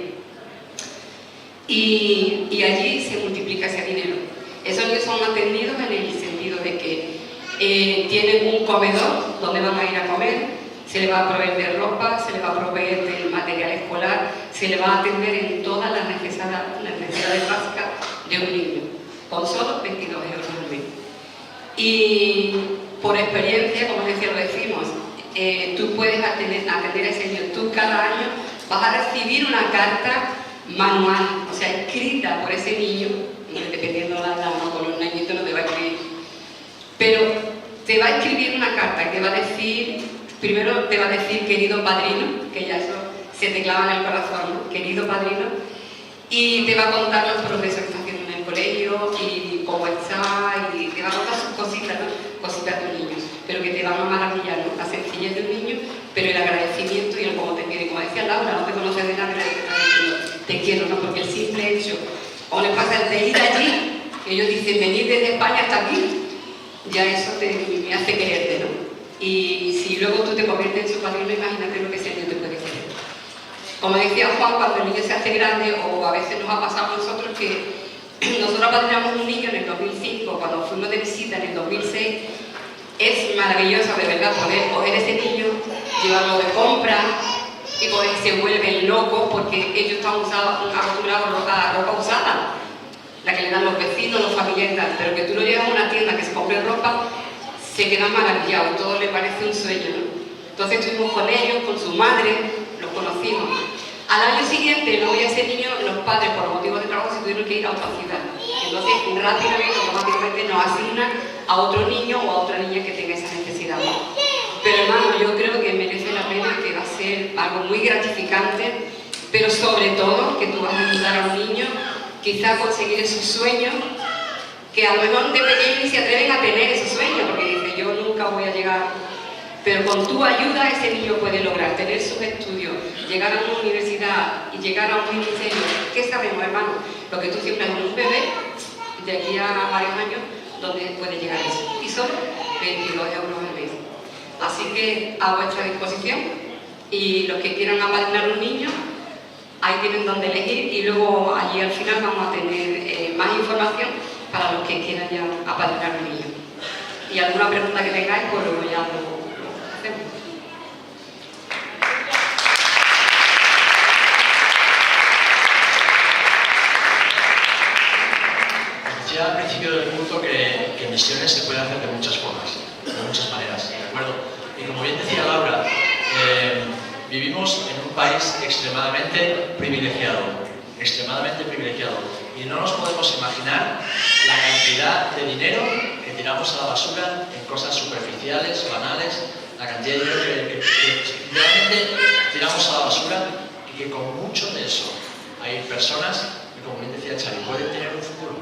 Y allí se multiplica ese dinero. Esos niños son atendidos en el sentido de que tienen un comedor donde van a ir a comer, se les va a proveer de ropa, se les va a proveer del material escolar, se les va a atender en todas las necesidades básicas de un niño, con solo 22 euros al mes. Y por experiencia, como decía, lo decimos, tú puedes atender a ese niño. Tú cada año vas a recibir una carta manual, o sea, escrita por ese niño, dependiendo de la edad, ¿no? Con un añito no te va a escribir, pero te va a escribir una carta y te va a decir, primero te va a decir querido padrino, que ya eso se te clava en el corazón, ¿no? Querido padrino, y te va a contar los progresos que está haciendo en el colegio y cómo está, y te va a contar sus cositas, ¿no? Cositas de un niño, pero que te van a maravillar, ¿no? La sencillez de un niño, pero el agradecimiento y el cómo te quiere. Como decía Laura, no te conoces de nada, te quiero, ¿no? Porque el simple hecho, o le pasa el de ir allí, que ellos dicen venir desde España hasta aquí, ya eso me hace quererte, ¿no? Y si luego tú te conviertes en su padrino, imagínate lo que ese niño te puede querer. Como decía Juan, cuando el niño se hace grande, o a veces nos ha pasado a nosotros que nosotros apadrinamos un niño en el 2005, cuando fuimos de visita en el 2006, es maravilloso de verdad poder coger ese niño, llevarlo de compra y poder se vuelven locos porque ellos están acostumbrados a ropa usada, la que le dan los vecinos, los familiares, pero que tú lo llevas a una tienda que se compre ropa, se quedan maravillados, todo les parece un sueño, ¿no? Entonces estuvimos con ellos, con su madre, los conocimos. Al año siguiente, luego ya ese niño, los padres por motivos de trabajo se tuvieron que ir a otra ciudad. Entonces rápidamente, automáticamente nos asignan a otro niño o a otra niña que tenga esa necesidad. Pero hermano, yo creo que merece la pena, que va a ser algo muy gratificante, pero sobre todo que tú vas a ayudar a un niño quizá a conseguir esos sueños que a lo mejor de pequeño ni se atreven a tener esos sueños, porque dice, yo nunca voy a llegar. pero con tu ayuda ese niño puede lograr tener sus estudios, llegar a una universidad y llegar a un ministerio. ¿Qué sabemos, hermano? Lo que tú siempre con un bebé, de aquí a varios años, ¿dónde puede llegar eso? Y son 22 euros al mes. Así que a vuestra disposición, y los que quieran apadrinar un niño, ahí tienen donde elegir, y luego allí al final vamos a tener más información para los que quieran ya apadrinar un niño. Y alguna pregunta que tengáis, pues luego ya lo hacemos. Decía al principio del culto que misiones se pueden hacer de muchas formas, de muchas maneras, ¿de acuerdo? Y como bien decía Laura, vivimos en un país extremadamente privilegiado, y no nos podemos imaginar la cantidad de dinero que tiramos a la basura en cosas superficiales, banales, la cantidad de dinero que realmente tiramos a la basura, y que con mucho de eso hay personas que, como bien decía Xavi, pueden tener un futuro.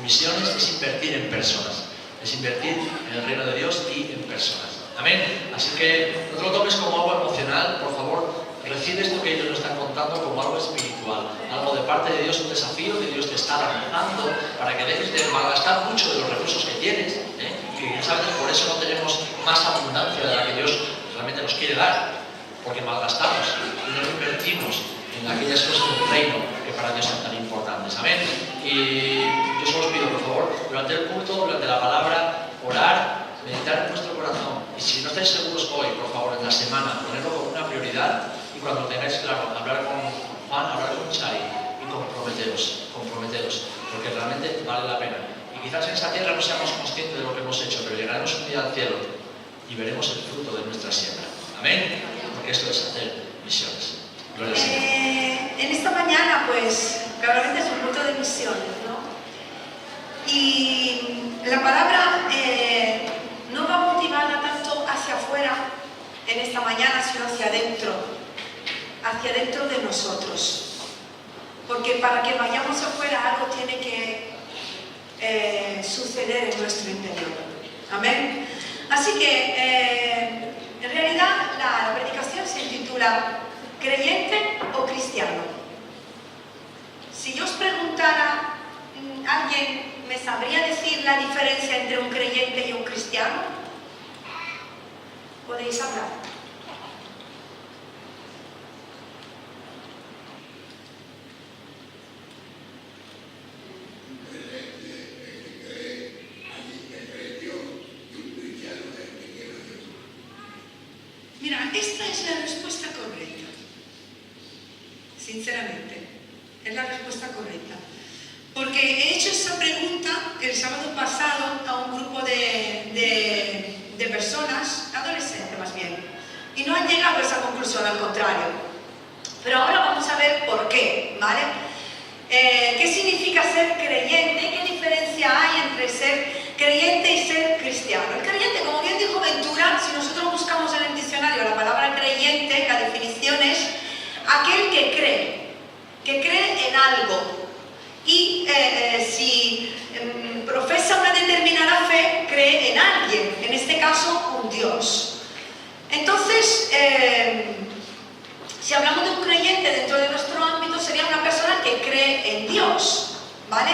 Misiones es invertir en personas, es invertir en el reino de Dios y en personas. Amén. Así que no te lo tomes como algo emocional, por favor. Recibe esto que ellos nos están contando como algo espiritual, algo de parte de Dios, un desafío que Dios te está lanzando para que dejes de malgastar mucho de los recursos que tienes, que sabes, por eso no tenemos más abundancia de la que Dios realmente nos quiere dar, porque malgastamos y no invertimos en aquellas cosas del reino que para Dios son tan importantes. Amén. Y yo solo os pido, por favor, durante el culto, durante la palabra, orar, meditar en vuestro corazón. Y si no estáis seguros hoy, por favor, en la semana, ponerlo como una prioridad. Y cuando tengáis claro, hablar con Juan, hablar con Xavi y comprometeros, porque realmente vale la pena. Y quizás en esta tierra no seamos conscientes de lo que hemos hecho, pero llegaremos un día al cielo y veremos el fruto de nuestra siembra. Amén. Porque esto es hacer misiones. Gloria al Señor. En esta mañana, pues, claramente es un culto de misiones, ¿no? Y la palabra no va motivada tanto hacia afuera en esta mañana, sino hacia adentro de nosotros. Porque para que vayamos afuera algo tiene que suceder en nuestro interior. Amén. Así que en realidad la predicación se titula ¿creyente o cristiano? Si yo os preguntara, ¿alguien me sabría decir la diferencia entre un creyente y un cristiano? ¿Podéis hablar? Mira, esta es la respuesta correcta. Sinceramente, es la respuesta correcta. Porque he hecho esa pregunta el sábado pasado a un grupo de personas, adolescentes más bien, y no han llegado a esa conclusión, al contrario. Pero ahora vamos a ver por qué, ¿vale? ¿Qué significa ser creyente? ¿Qué diferencia hay entre ser creyente y ser cristiano? El creyente, como bien dijo Ventura, si nosotros buscamos en el diccionario la palabra creyente, la definición es aquel que cree en algo. Y si profesa una determinada fe, cree en alguien, en este caso un Dios. Entonces, si hablamos de un creyente dentro de nuestro ámbito, sería una persona que cree en Dios, ¿vale?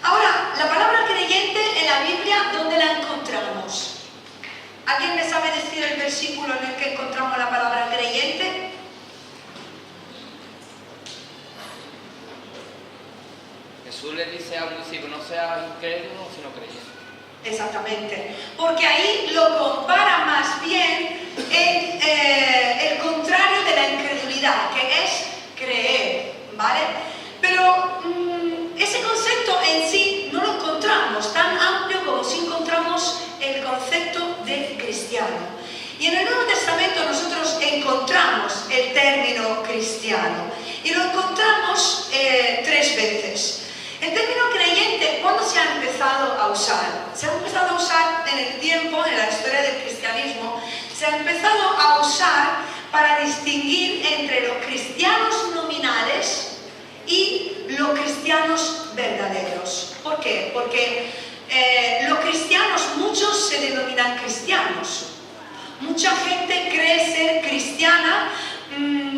Ahora, la palabra creyente en la Biblia, ¿dónde la encontramos? ¿Alguien me sabe decir el versículo en el que encontramos la palabra creyente? Jesús le dice a un discípulo, no seas incrédulo, sino creyente. Exactamente, porque ahí lo compara más bien en el contrario de la incredulidad, que es creer, ¿vale? Pero ese concepto en sí no lo encontramos tan amplio como si encontramos el concepto de cristiano. Y en el Nuevo Testamento nosotros encontramos el término cristiano y lo encontramos 3 veces. El término creyente, ¿cuándo se ha empezado a usar? Se ha empezado a usar en el tiempo, en la historia del cristianismo, se ha empezado a usar para distinguir entre los cristianos nominales y los cristianos verdaderos. ¿Por qué? Porque los cristianos, muchos se denominan cristianos, cristianos. Mucha gente cree ser cristiana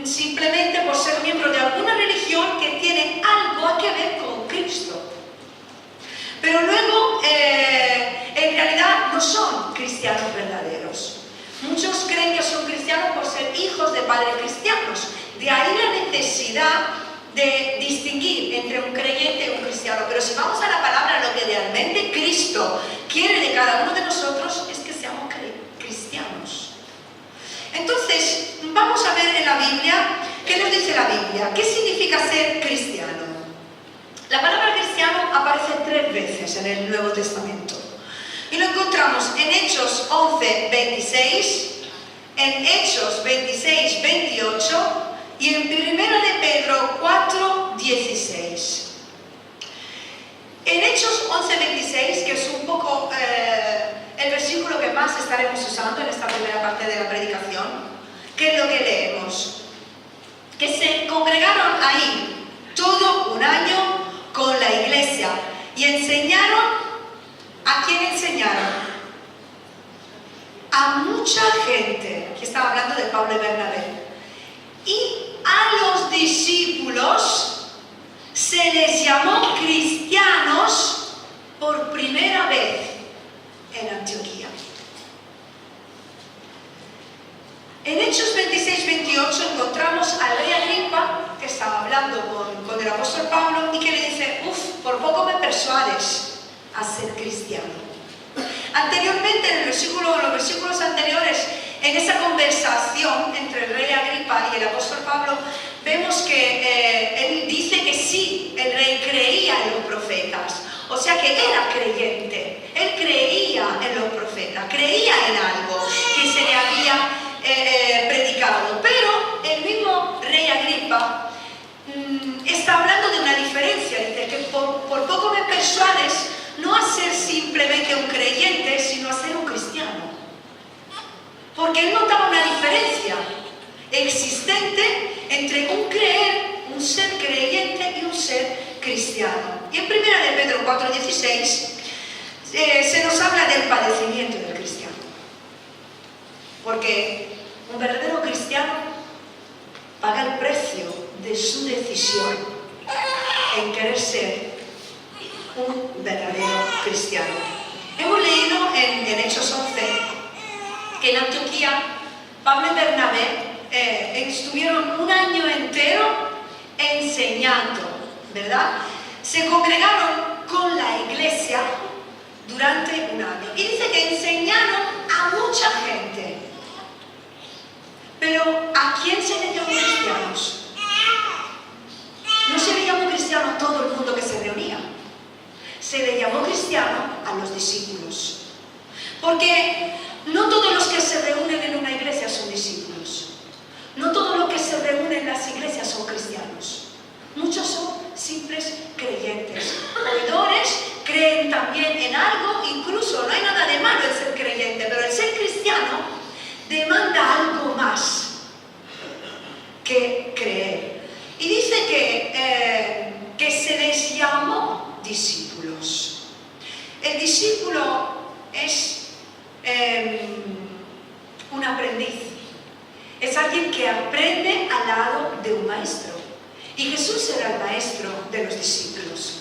simplemente por ser miembro de alguna religión que tiene algo que ver con Cristo. Pero luego, en realidad, no son cristianos verdaderos. Muchos creen que son cristianos por ser hijos de padres cristianos. De ahí la necesidad de distinguir entre un creyente y un cristiano. Pero si vamos a la palabra, lo que realmente Cristo quiere de cada uno de nosotros es que seamos cristianos. Entonces, vamos a ver en la Biblia, ¿qué nos dice la Biblia? ¿Qué significa ser cristiano? La palabra cristiano aparece 3 veces en el Nuevo Testamento. Y lo encontramos en Hechos 11, 26, en Hechos 26, 28 y en 1 de Pedro 4, 16. En Hechos 11, 26, que es un poco el versículo que más estaremos usando en esta primera parte de la predicación, ¿qué es lo que leemos? Que se congregaron ahí todo un año con la iglesia y enseñaron. ¿A quién enseñaron? A mucha gente. Aquí estaba hablando de Pablo y Bernabé. Y a los discípulos se les llamó cristianos por primera vez en Antioquía. En Hechos 26, 28 encontramos al rey Agripa, que estaba hablando con el apóstol Pablo y que le dice: por poco me persuades a ser cristiano. Anteriormente, en los versículos anteriores, en esa conversación entre el rey Agripa y el apóstol Pablo, vemos que él dice que sí, el rey creía en los profetas, o sea que era creyente, él creía en los profetas, creía en algo que se le había predicado, pero el mismo rey Agripa está hablando de una diferencia, dice que por poco me persuades no a ser simplemente un creyente, sino a ser un cristiano. Porque él notaba una diferencia existente entre un creer, un ser creyente y un ser cristiano. Y en 1 de Pedro 4:16 se nos habla del padecimiento del cristiano. Porque un verdadero cristiano paga el precio de su decisión en querer ser un verdadero cristiano. Hemos leído en Hechos 11 que en Antioquía Pablo y Bernabé estuvieron un año entero enseñando, ¿verdad? Se congregaron con la iglesia durante un año y dice que enseñaron a mucha gente. Pero ¿a quién se le llamó cristianos? No se le llamó cristiano a todo el mundo que se reunía. Se le llamó cristiano a los discípulos. Porque no todos los que se reúnen en una iglesia son discípulos. No todos los que se reúnen en las iglesias son cristianos. Muchos son simples creyentes. Oidores, creen también en algo, incluso no hay nada de malo en ser creyente, pero el ser cristiano demanda algo más que creer. Y dice que se les llamó discípulos. El discípulo es un aprendiz. Es alguien que aprende al lado de un maestro. Y Jesús era el maestro de los discípulos.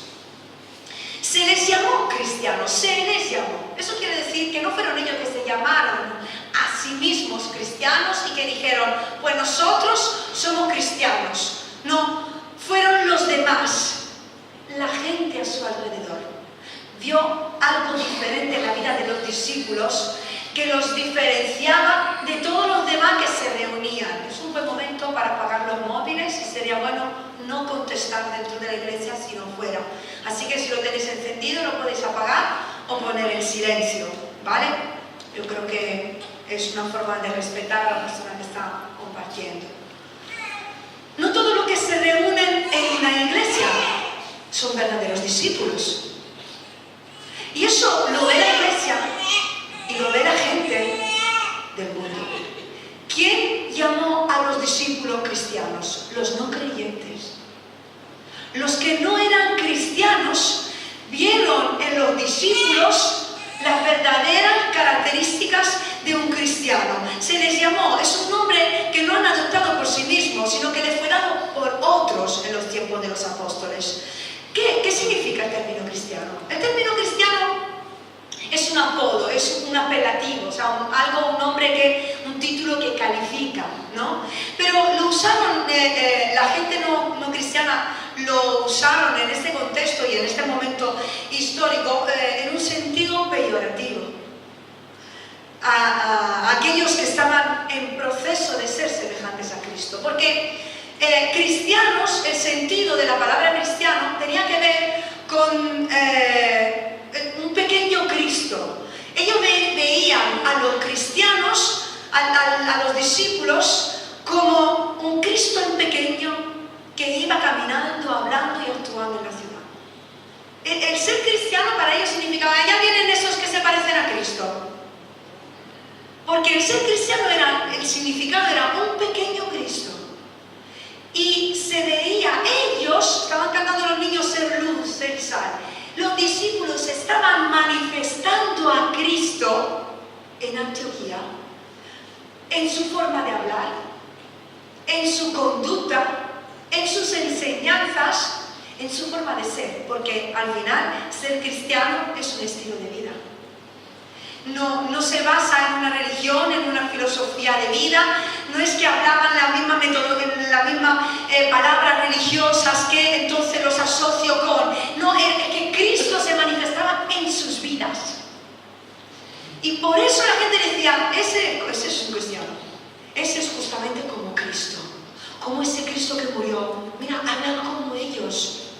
Se les llamó cristianos, se les llamó. Eso quiere decir que no fueron ellos que se llamaron a sí mismos cristianos y que dijeron, pues nosotros somos cristianos. No, fueron los demás, la gente a su alrededor. Vio algo diferente en la vida de los discípulos que los diferenciaba de todos los demás que se reunían. Es un buen momento para apagar los móviles y sería bueno no contestar dentro de la iglesia sino fuera. Así que si lo tenéis encendido lo podéis apagar o poner en silencio, ¿vale? Yo creo que es una forma de respetar a la persona que está compartiendo. No todos los que se reúnen en una iglesia son verdaderos discípulos. Y eso lo ve la iglesia y lo ve la gente del mundo. ¿Quién llamó a los discípulos cristianos? Los no creyentes. Los que no eran cristianos vieron en los discípulos las verdaderas características los apóstoles. ¿Qué significa el término cristiano? El término cristiano es un apodo, es un apelativo, o sea, un nombre, un título que califica, ¿no? Pero lo usaron, la gente no cristiana lo usaron en este contexto y en este momento histórico en un sentido peyorativo. A aquellos que estaban en proceso de ser semejantes a Cristo, porque cristianos, el sentido de la palabra cristiano tenía que ver con un pequeño Cristo. Ellos veían a los cristianos, a los discípulos, como un Cristo en pequeño que iba caminando, hablando y actuando en la ciudad. El ser cristiano para ellos significaba, ya vienen esos que se parecen a Cristo. Porque el ser cristiano el significado era un pequeño Cristo. Y se veía, ellos estaban cantando a los niños ser luz, ser sal. Los discípulos estaban manifestando a Cristo en Antioquía, en su forma de hablar, en su conducta, en sus enseñanzas, en su forma de ser, porque al final ser cristiano es un estilo de vida. No se basa en una religión, en una filosofía de vida, no es que hablaban la misma palabras religiosas que entonces los asocio con, no, es que Cristo se manifestaba en sus vidas. Y por eso la gente decía, ese es un cristiano, ese es justamente como Cristo, como ese Cristo que murió. Mira, hablan como ellos,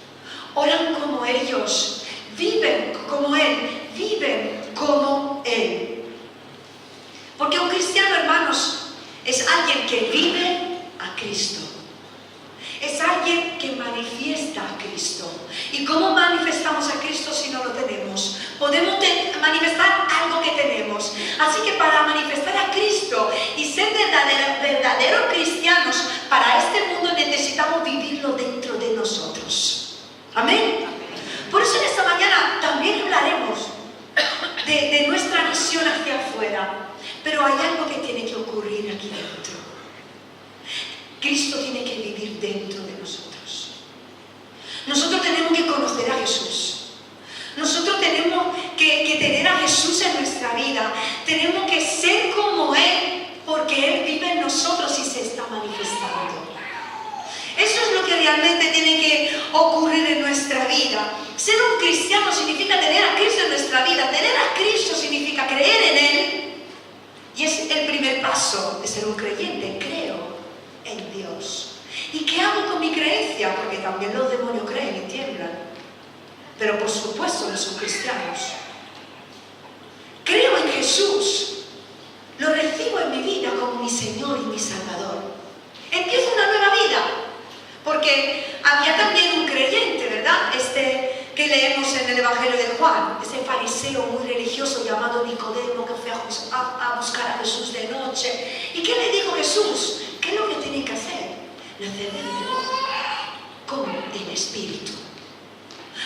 oran como ellos, viven como Él, viven como Él. Porque un cristiano, hermanos, es alguien que vive a Cristo. Es alguien que manifiesta a Cristo. ¿Y cómo manifestamos a Cristo si no lo tenemos? Podemos manifestar algo que tenemos. Así que para manifestar a Cristo y ser verdaderos cristianos, para este mundo necesitamos vivirlo dentro de nosotros. Amén. Por eso en esta mañana también hablaremos de nuestra misión hacia afuera. Pero hay algo que tiene que ocurrir aquí dentro. Cristo tiene que vivir dentro de nosotros. Nosotros tenemos que conocer a Jesús. Nosotros tenemos que tener a Jesús en nuestra vida. Tenemos que ser como Él, porque Él vive en nosotros y se está manifestando. Eso es lo que realmente tiene que ocurrir en nuestra vida. Ser un cristiano significa tener a Cristo en nuestra vida. Tener a Cristo significa creer en Él. Y es el primer paso de ser un creyente. Creo en Dios. ¿Y qué hago con mi creencia? Porque también los demonios creen y tiemblan. Pero por supuesto no son cristianos. Creo en Jesús. Lo recibo en mi vida como mi Señor y mi Salvador. Empiezo una nueva vida. Porque había también un creyente, ¿verdad? Que leemos en el Evangelio de Juan, ese fariseo muy religioso llamado Nicodemo que fue a buscar a Jesús de noche. ¿Y qué le dijo Jesús? ¿Qué es lo que tiene que hacer? Nacer de nuevo, con el Espíritu.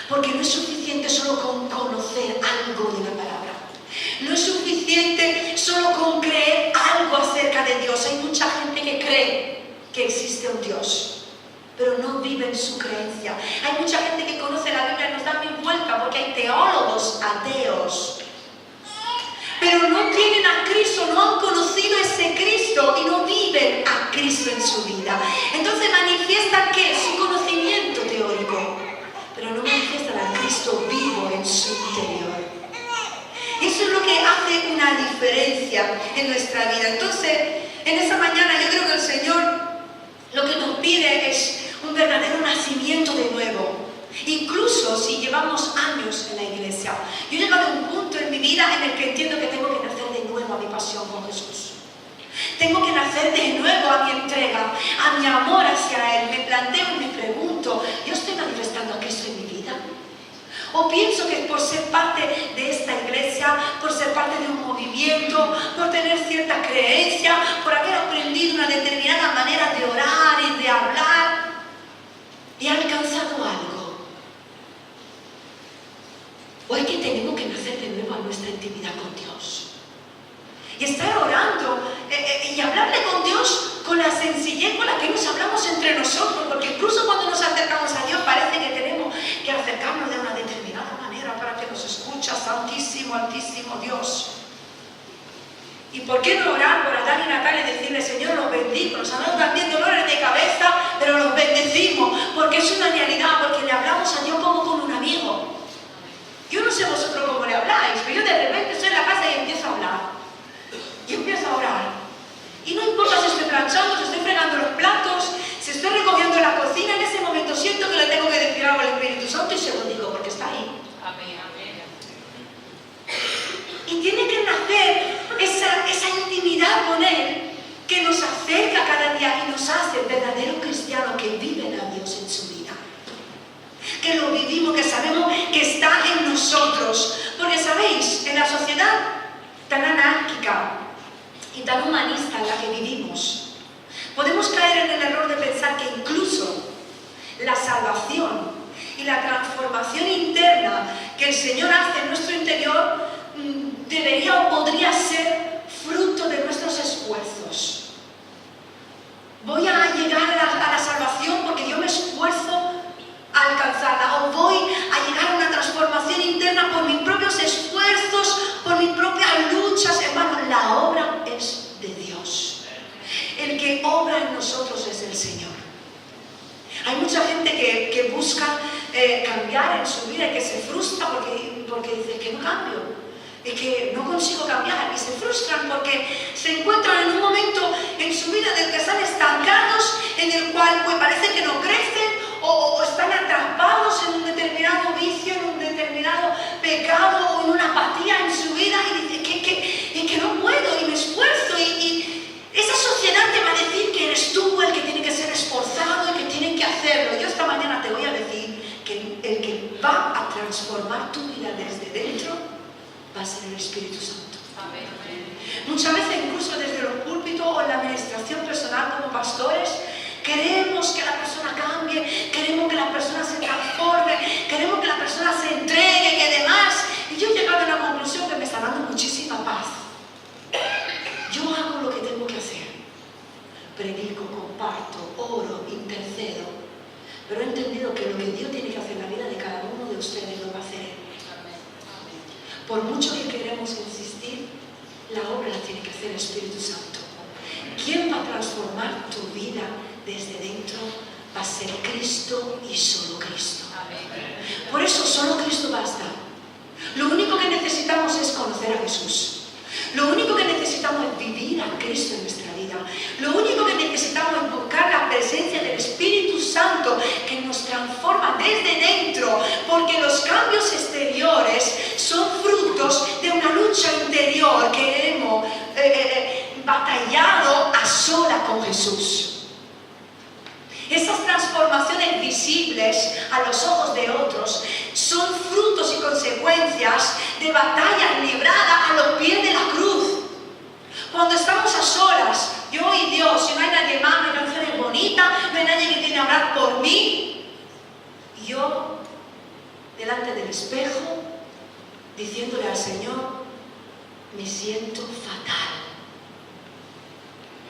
Porque no es suficiente solo con conocer algo de la palabra. No es suficiente solo con creer algo acerca de Dios. Hay mucha gente que cree que existe un Dios, pero no viven su creencia. Hay mucha gente que conoce la Biblia y nos da mil vueltas porque hay teólogos ateos. Pero no tienen a Cristo, no han conocido ese Cristo y no viven a Cristo en su vida. Entonces manifiestan ¿qué? Su conocimiento teórico, pero no manifiestan a Cristo vivo en su interior. Eso es lo que hace una diferencia en nuestra vida. Entonces, en esta mañana yo creo que el Señor lo que nos pide es un verdadero nacimiento de nuevo. Incluso si llevamos años en la iglesia, yo he llegado a un punto en mi vida en el que entiendo que tengo que nacer de nuevo a mi pasión con Jesús. Tengo que nacer de nuevo a mi entrega, a mi amor hacia Él. Me planteo y me pregunto, ¿yo estoy manifestando a Cristo en mi vida? ¿O pienso que por ser parte de esta iglesia, por ser parte de un movimiento, por tener cierta creencia, por haber aprendido una determinada manera de orar y de hablar, he alcanzado algo? ¿O es que tenemos que nacer de nuevo a nuestra intimidad con Dios? Y estar orando y hablarle con Dios con la sencillez con la que nos hablamos entre nosotros, porque incluso cuando nos acercamos a Dios por qué no orar por Adán y Natalia y decirle, Señor, los bendigo, nos han dado también dolores de cabeza, pero los bendecimos, porque es una realidad, porque le hablamos a Dios como con un amigo. Yo no sé vosotros cómo le habláis, pero yo de repente estoy en la casa y empiezo a hablar. Y empiezo a orar. Y no importa si estoy planchando, si estoy fregando los platos, si estoy recogiendo la cocina, en ese momento siento que le tengo que decir algo al Espíritu Santo y se lo digo, porque está ahí. Amén, amén. Y tiene que nacer esa intimidad con Él que nos acerca cada día y nos hace el verdadero cristiano que vive a Dios en su vida. Que lo vivimos, que sabemos que está en nosotros. Porque sabéis, en la sociedad tan anárquica y tan humanista en la que vivimos, podemos caer en el error de pensar que incluso la salvación y la transformación interna que el Señor hace en nuestro interior debería o podría ser fruto de nuestros esfuerzos. Voy a llegar a la salvación porque yo me esfuerzo a alcanzarla, o voy a llegar a una transformación interna por mis propios esfuerzos, por mis propias luchas. Hermanos, la obra es de Dios. El que obra en nosotros es el Señor. Hay mucha gente que busca cambiar en su vida y que se frustra porque dice que no cambio. Es que no consigo cambiar y se frustran porque se encuentran en un momento en su vida en el que están estancados, en el cual pues parece que no crecen o están atrapados en un determinado vicio, en un determinado pecado o en una apatía en su vida y dicen que no puedo y me esfuerzo y esa sociedad te va a decir que eres tú el que tiene que ser esforzado y que tienen que hacerlo. Yo esta mañana te voy a decir que el que va a transformar tu vida desde dentro va a ser el Espíritu Santo. Amén. Muchas veces, incluso desde los púlpitos o en la administración personal como pastores, queremos que la persona cambie, queremos que la persona se transforme, queremos que la persona se entregue y demás. Y yo he llegado a una conclusión que me está dando muchísima paz. Yo hago lo que tengo que hacer. Predico, comparto, oro, intercedo. Pero he entendido que lo que Dios tiene que hacer en la vida de cada uno de ustedes lo va a hacer Él. Por mucho que queremos insistir, la obra la tiene que hacer el Espíritu Santo. ¿Quién va a transformar tu vida desde dentro? Va a ser Cristo y solo Cristo. Por eso solo Cristo basta. Lo único que necesitamos es conocer a Jesús. Lo único que necesitamos es vivir a Cristo en nuestra vida. Lo único que necesitamos es buscar la presencia del Espíritu Santo que nos transforma desde dentro, porque los cambios exteriores son frutos de una lucha interior que hemos batallado a sola con Jesús. Esas transformaciones visibles a los ojos de otros son frutos y consecuencias de batallas libradas a los pies de la cruz. Cuando estamos a solas, yo y Dios, y no hay nadie más, no hay canciones bonitas, no hay nadie que viene a hablar por mí, y yo, delante del espejo, diciéndole al Señor, me siento fatal.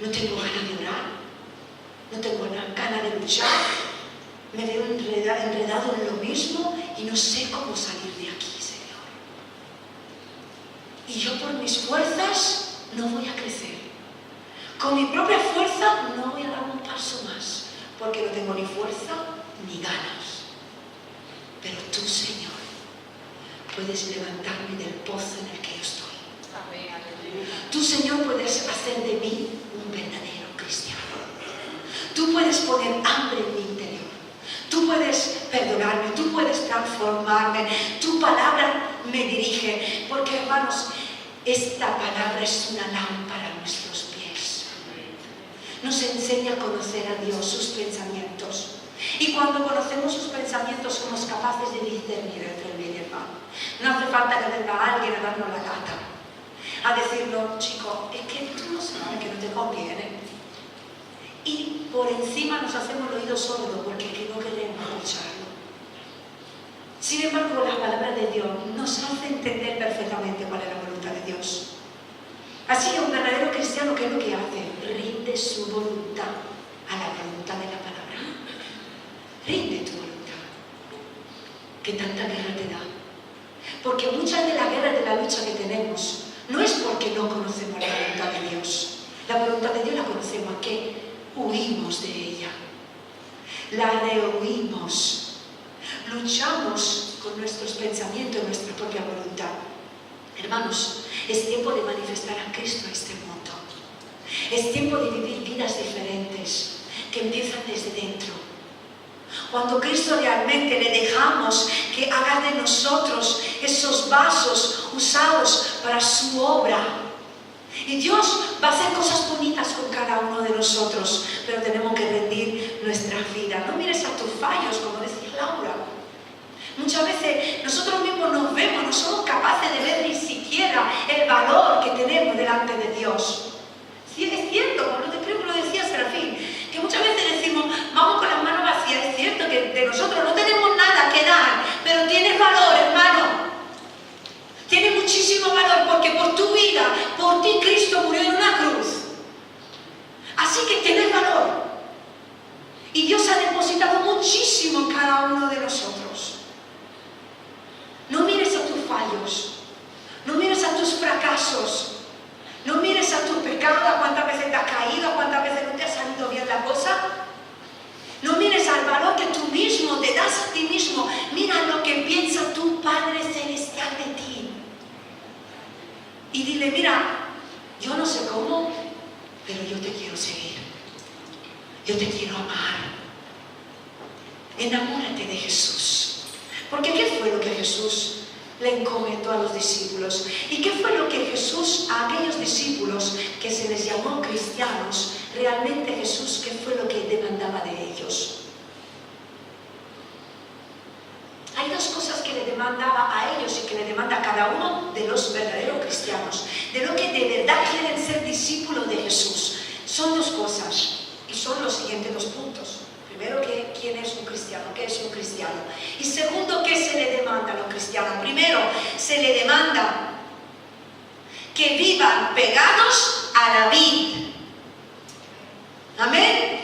No tengo ganas de orar. No tengo ganas de luchar, me veo enredado en lo mismo y no sé cómo salir de aquí, Señor. Y yo por mis fuerzas no voy a crecer. Con mi propia fuerza no voy a dar un paso más, porque no tengo ni fuerza ni ganas. Pero tú, Señor, puedes levantarme del pozo en el que yo estoy. Tú, Señor, puedes hacer de mí un verdadero cristiano. Tú puedes poner hambre en mi interior. Tú puedes perdonarme, tú puedes transformarme. Tu palabra me dirige. Porque, hermanos, esta palabra es una lámpara a nuestros pies. Nos enseña a conocer a Dios, sus pensamientos. Y cuando conocemos sus pensamientos somos capaces de discernir entre el bien y el mal. No hace falta que venga alguien a darnos la lata, a decirnos, chico, es que tú no sabes que no te conviene. Y por encima nos hacemos el oído sordo porque no queremos escucharlo. Sin embargo, la palabra de Dios nos hace entender perfectamente cuál es la voluntad de Dios. Así que un verdadero cristiano, ¿qué es lo que hace? Rinde su voluntad a la voluntad de la palabra. Rinde tu voluntad. ¿Qué tanta guerra te da? Porque muchas de las guerras de la lucha que tenemos No es porque no conocemos la voluntad de Dios. La voluntad de Dios la conocemos, ¿a qué? Huimos de ella. La rehuimos. Luchamos con nuestros pensamientos y nuestra propia voluntad. Hermanos, es tiempo de manifestar a Cristo a este mundo. Es tiempo de vivir vidas diferentes que empiezan desde dentro. Cuando Cristo realmente le dejamos que haga de nosotros esos vasos usados para su obra. Y Dios va a hacer cosas bonitas con cada uno de nosotros, pero tenemos que rendir nuestra vida. No mires a tus fallos, como decía Laura. Muchas veces nosotros mismos nos vemos, no somos capaces de ver ni siquiera el valor que tenemos delante de Dios. Sí, es cierto, creo que lo decía Serafín, que muchas veces decimos, vamos con las manos vacías. Es cierto que de nosotros no tenemos nada que dar, pero tienes valor, hermano. Tienes muchísimo valor porque por tu vida, por ti Cristo murió en una cruz. Así que tienes valor. Y Dios ha depositado muchísimo en cada uno de nosotros. No mires a tus fallos, no mires a tus fracasos, no mires a tu pecado, a cuántas veces te has caído, a cuántas veces no te ha salido bien la cosa. No mires al valor que tú mismo te das a ti mismo. Mira lo que piensa tu Padre Celestial de ti. Y dile, mira, yo no sé cómo, pero yo te quiero seguir. Yo te quiero amar. Enamórate de Jesús. Porque ¿qué fue lo que Jesús le encomendó a los discípulos? ¿Y qué fue lo que Jesús a aquellos discípulos que se les llamó cristianos, realmente Jesús, qué fue lo que demandaba de ellos? Hay dos cosas que le demandaba a ellos y que le demanda a cada uno de los verdaderos cristianos, de lo que de verdad quieren ser discípulos de Jesús. Son dos cosas y son los siguientes dos puntos. Primero, ¿quién es un cristiano? ¿Qué es un cristiano? Y segundo, ¿qué se le demanda a los cristianos? Primero, se le demanda que vivan pegados a la vid. ¿Amén?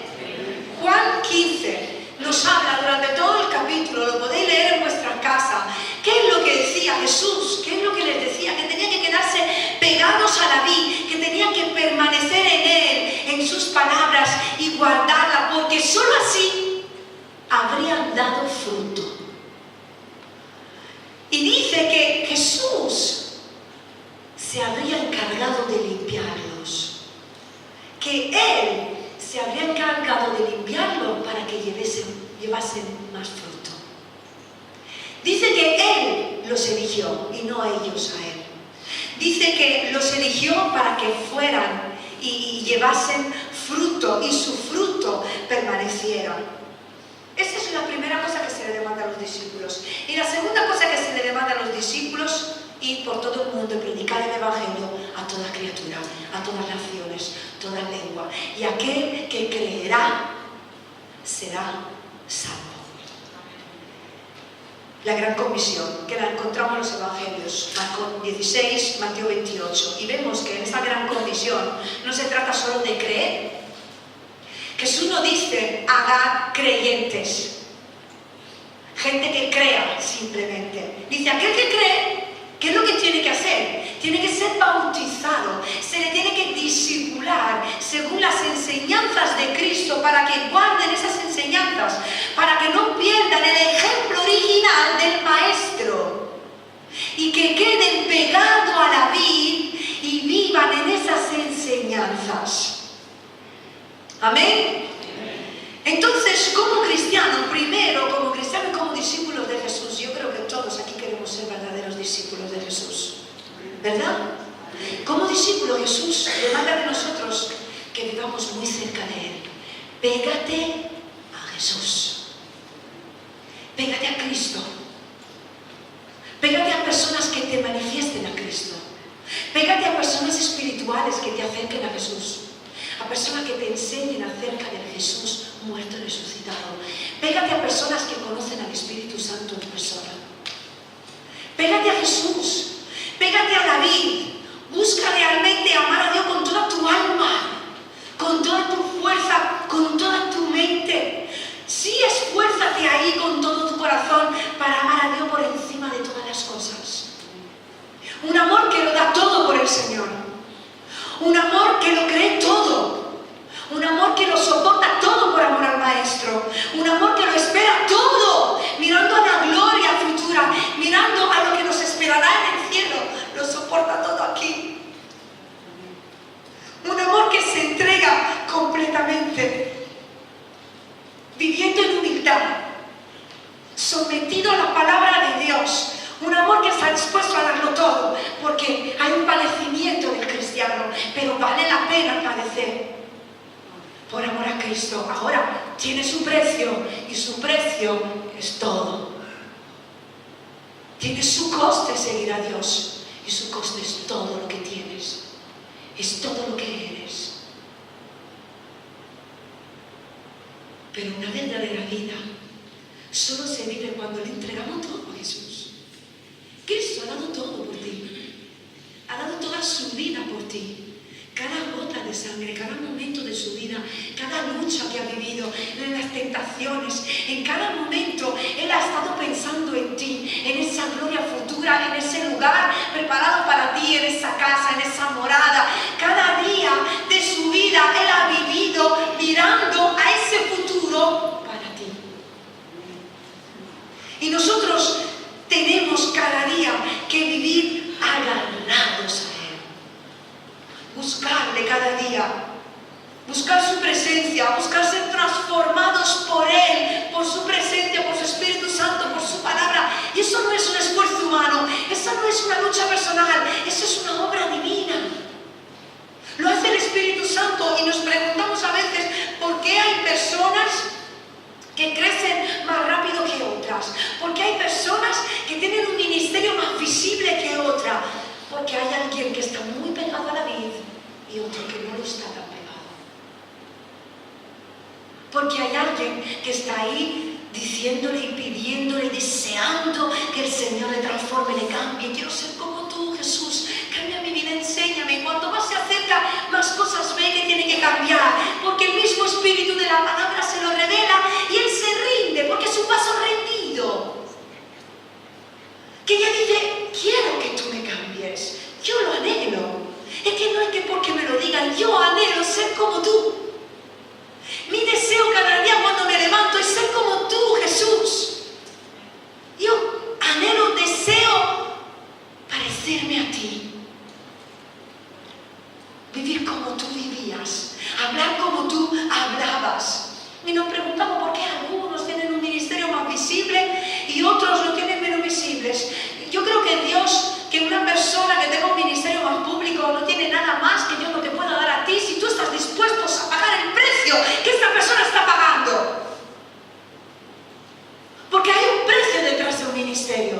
Juan 15 nos habla durante todo el capítulo, lo podéis leer en vuestra casa. ¿Qué es lo que decía Jesús? ¿Qué es lo que les decía? Que tenían que quedarse pegados a la vid, que tenían que permanecer en Él, en sus palabras y guardarla, porque solo así habrían dado fruto. Y dice que Jesús se habría encargado de limpiarlos, que Él se habría encargado de limpiarlo para que llevasen más fruto. Dice que Él los eligió y no ellos a Él. Dice que los eligió para que fueran y llevasen fruto y su fruto permaneciera. Esa es la primera cosa que se le demanda a los discípulos. Y la segunda cosa que se le demanda a los discípulos, ir por todo el mundo y predicar el Evangelio a toda criatura, a todas naciones, toda lengua. Y aquel que creerá será salvo. La gran comisión, que la encontramos en los Evangelios, Marcos 16, Mateo 28. Y vemos que en esa gran comisión no se trata solo de creer. Jesús no dice, hagad creyentes. Gente que crea simplemente. Dice, aquel que cree, ¿qué es lo que tiene que hacer? Tiene que ser bautizado, se le tiene que discipular según las enseñanzas de Cristo para que guarden esas enseñanzas, para que no pierdan el ejemplo original del Maestro y que queden pegados a la vid y vivan en esas enseñanzas. Amén. Entonces, como cristiano, primero, como cristiano y como discípulos de Jesús, yo creo que todos aquí queremos ser verdaderos discípulos de Jesús, ¿verdad? Como discípulo, Jesús demanda de nosotros que vivamos muy cerca de Él. Pégate a Jesús. Pégate a Cristo. Pégate a personas que te manifiesten a Cristo. Pégate a personas espirituales que te acerquen a Jesús. A personas que te enseñen acerca de Jesús muerto y resucitado. Pégate a personas que conocen al Espíritu Santo en persona. Pégate a Jesús. Pégate a la vid. Busca realmente amar a Dios con toda tu alma, con toda tu fuerza, con toda tu mente. Sí, esfuérzate ahí con todo tu corazón para amar a Dios por encima de todas las cosas. Un amor que lo da todo por el Señor. que lo cree todo, un amor que lo soporta todo por amor al Maestro, un amor que lo espera todo, mirando a la gloria futura, mirando a lo que nos esperará en el cielo, lo soporta todo aquí. Un amor que se entrega completamente, viviendo en humildad, sometido a la palabra de Dios. Un amor que está dispuesto a darlo todo, porque hay un padecimiento del cristiano, pero vale la pena padecer por amor a Cristo. Ahora, tiene su precio, y su precio es todo. Tiene su coste seguir a Dios, y su coste es todo lo que tienes. Es todo lo que eres. Pero una verdadera vida solo se vive cuando le entregamos todo a Jesús. Cristo ha dado todo por ti. Ha dado toda su vida por ti. Cada gota de sangre, cada momento de su vida, cada lucha que ha vivido, en las tentaciones, en cada momento Él ha estado pensando en ti, en esa gloria futura, en ese lugar preparado para ti, en esa casa, en esa morada. Cada día de su vida Él ha vivido mirando a ese futuro para ti. Y nosotros tenemos cada día que vivir agarrados a Él. Buscarle cada día, buscar su presencia, buscar ser transformados por Él, por su presencia, por su Espíritu Santo, por su palabra. Y eso no es un esfuerzo humano, eso no es una lucha personal, eso es una obra divina. Lo hace el Espíritu Santo, y nos preguntamos a veces por qué hay personas que crecen más rápido que otras, porque hay personas que tienen un ministerio más visible que otra. Porque hay alguien que está muy pegado a la vid y otro que no lo está tan pegado. Porque hay alguien que está ahí diciéndole y pidiéndole y deseando que el Señor le transforme, le cambie. Quiero ser como tú, Jesús. Cambia mi vida, enséñame. Y cuanto más se acerca, más cosas ve que tiene que cambiar. Porque el mismo Espíritu de la palabra se lo revela y Él se rinde, porque es un paso rendido. Que ella dice, quiero que tú me cambies, yo lo anhelo. Es que no es que porque me lo digan, yo anhelo ser como tú. Mi deseo cada día cuando me levanto es ser como tú, Jesús. Yo anhelo, deseo parecerme a ti. Vivir como tú vivías, hablar como tú hablabas. Y nos preguntamos por qué algunos tienen un ministerio más visible y otros lo tienen menos visibles. Yo creo que Dios, que una persona que tenga un ministerio más público no tiene nada más que Dios no te pueda dar a ti si tú estás dispuesto a pagar el precio que esta persona está pagando. Porque hay un precio detrás de un ministerio.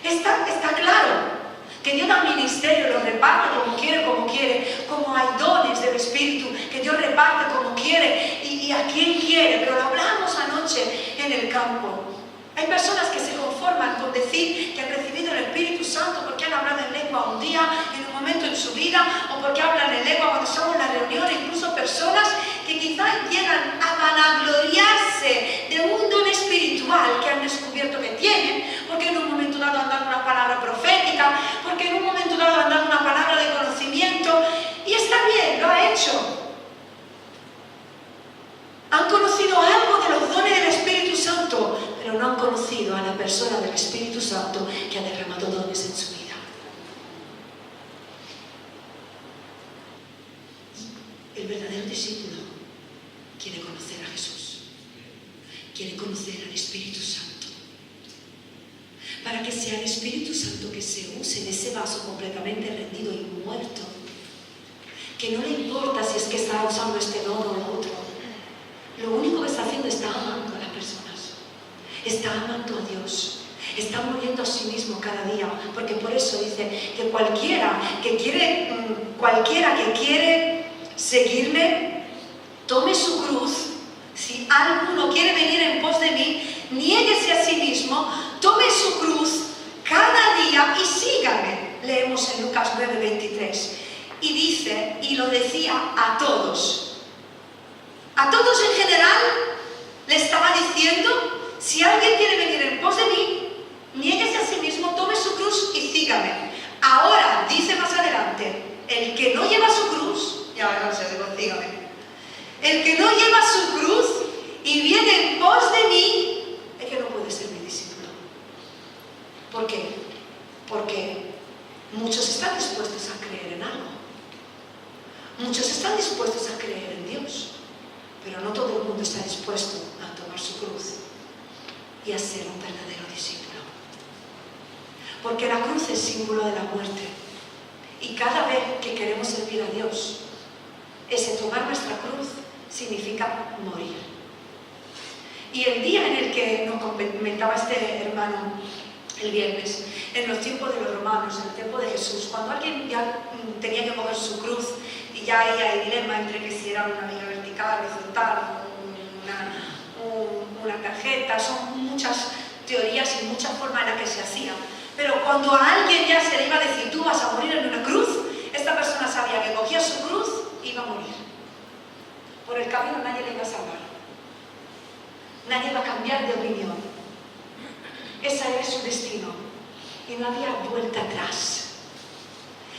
Está claro que Dios da ministerio, lo reparte como quiere, como hay dones del Espíritu, que Dios reparte como quiere y a quien quiere, pero lo hablamos anoche en el campo. Hay personas que se conforman con decir que han recibido el Espíritu Santo porque han hablado en lengua un día, en un momento en su vida, o porque hablan en lengua cuando estamos en la reunión, incluso personas que quizás llegan a vanagloriarse de un don espiritual que han descubierto que tienen, porque en un momento dado han dado una palabra profética, porque en un momento dado han dado una palabra de conocimiento, y está bien, lo ha hecho. Han conocido algo de los dones del Espíritu Santo, pero no han conocido a la persona del Espíritu Santo que ha derramado dones en su vida. El verdadero discípulo quiere conocer a Jesús, quiere conocer al Espíritu Santo, para que sea el Espíritu Santo que se use en ese vaso completamente rendido y muerto, que no le importa si es que está usando este don o lo otro. Lo único que está haciendo es estar amando a las personas, está amando a Dios, está muriendo a sí mismo cada día, porque por eso dice que cualquiera que quiere seguirme, tome su cruz. Si alguno quiere venir en pos de mí, niéguese a sí mismo, tome su cruz cada día y sígame. Leemos en Lucas 9:23 y dice, y lo decía a todos en general, le estaba diciendo, si alguien quiere venir en pos de mí, niéguese a sí mismo, tome su cruz y sígame. Ahora, dice más adelante, el que no lleva su cruz, Ya, no sé, digo, dígame. El que no lleva su cruz y viene en pos de mí, es que no puede ser mi discípulo. ¿Por qué? Porque muchos están dispuestos a creer en algo. Muchos están dispuestos a creer en Dios, pero no todo el mundo está dispuesto a tomar su cruz y a ser un verdadero discípulo. Porque la cruz es símbolo de la muerte. Y cada vez que queremos servir a Dios, ese tomar nuestra cruz significa morir. Y el día en el que nos comentaba este hermano el viernes, en los tiempos de los romanos, en el tiempo de Jesús, cuando alguien ya tenía que coger su cruz y ya había el dilema entre que si era una viga vertical, horizontal, una tarjeta, son muchas teorías y muchas formas en las que se hacía. Pero cuando a alguien ya se le iba a decir, tú vas a morir en una cruz, esta persona sabía que cogía su cruz y iba a morir. Por el camino nadie le iba a salvar. Nadie iba a cambiar de opinión. Ese era su destino. Y no había vuelta atrás.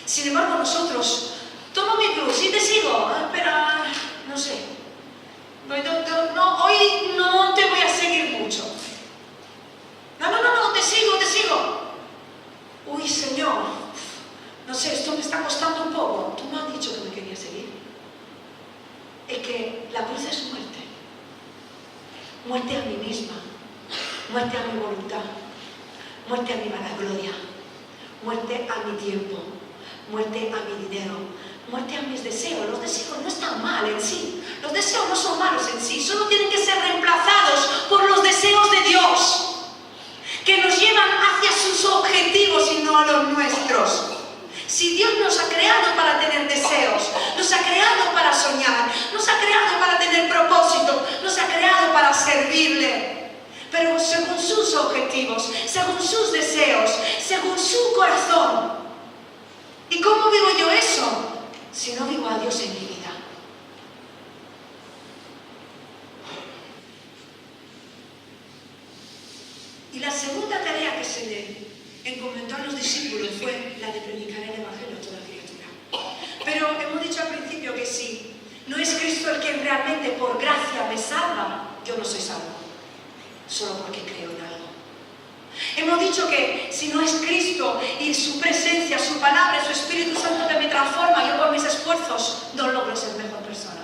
Sin embargo, nosotros, tomo mi cruz y te sigo, pero no sé. No, hoy no te voy a seguir mucho. No, te sigo. Uy, Señor, no sé, esto me está costando un poco. Tú me has dicho que me querías seguir. Es que la cruz es muerte. Muerte a mí misma. Muerte a mi voluntad. Muerte a mi vanagloria. Muerte a mi tiempo. Muerte a mi dinero. Muerte a mis deseos. Los deseos no están mal en sí. Los deseos no son malos en sí. Solo tienen que ser reemplazados por los deseos de Dios, que nos llevan hacia sus objetivos y no a los nuestros. Si Dios nos ha creado para tener deseos, nos ha creado para soñar, nos ha creado para tener propósito, nos ha creado para servirle, pero según sus objetivos, según sus deseos, según su corazón. ¿Y cómo vivo yo eso? Si no vivo a Dios en mi vida. Y la segunda tarea que se le encomendó a los discípulos fue la de predicar el Evangelio a toda criatura. Pero hemos dicho al principio que si no es Cristo el que realmente por gracia me salva, yo no soy salvo, solo porque creo en algo. Hemos dicho que si no es Cristo y su presencia, su palabra, su Espíritu Santo que me transforma, yo por mis esfuerzos no logro ser mejor persona.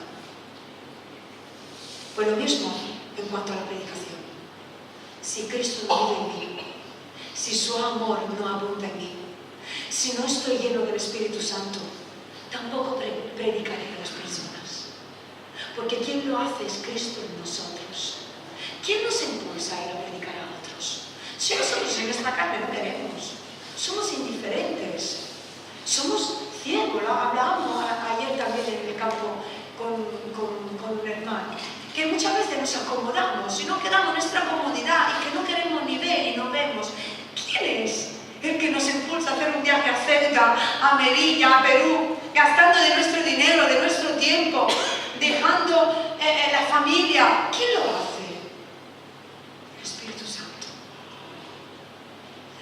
Pues lo mismo en cuanto a la predicación. Si Cristo no vive en mí, si su amor no abunda en mí, si no estoy lleno del Espíritu Santo, tampoco predicaré a las personas. Porque quien lo hace es Cristo en nosotros. ¿Quién nos impulsa a ir a predicar a otros? Si nosotros en nuestra carne no queremos, somos indiferentes, somos ciegos. Hablábamos ayer también en el campo con un hermano, que muchas veces nos acomodamos y no quedamos en nuestra comodidad y que no queremos ni ver y no vemos. ¿Quién es el que nos impulsa a hacer un viaje a Ceuta, a Melilla, a Perú, gastando de nuestro dinero, de nuestro tiempo, dejando la familia? ¿Quién lo hace? El Espíritu Santo.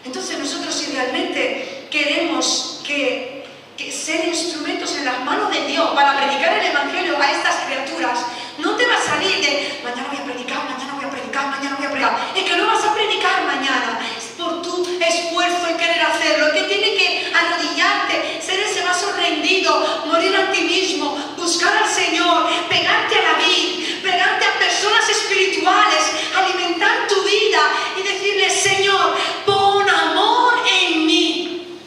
Entonces nosotros, si realmente queremos que ser instrumentos en las manos de Dios para predicar el Evangelio a estas criaturas, no te va a salir de mañana voy a predicar, mañana voy a predicar, mañana voy a predicar. Es que no vas a predicar mañana, es por tu esfuerzo en querer hacerlo. Es que tienes que arrodillarte, ser ese vaso rendido, morir a ti mismo, buscar al Señor, pegarte a la vid, pegarte a personas espirituales, alimentar tu vida y decirle, Señor, pon amor en mí.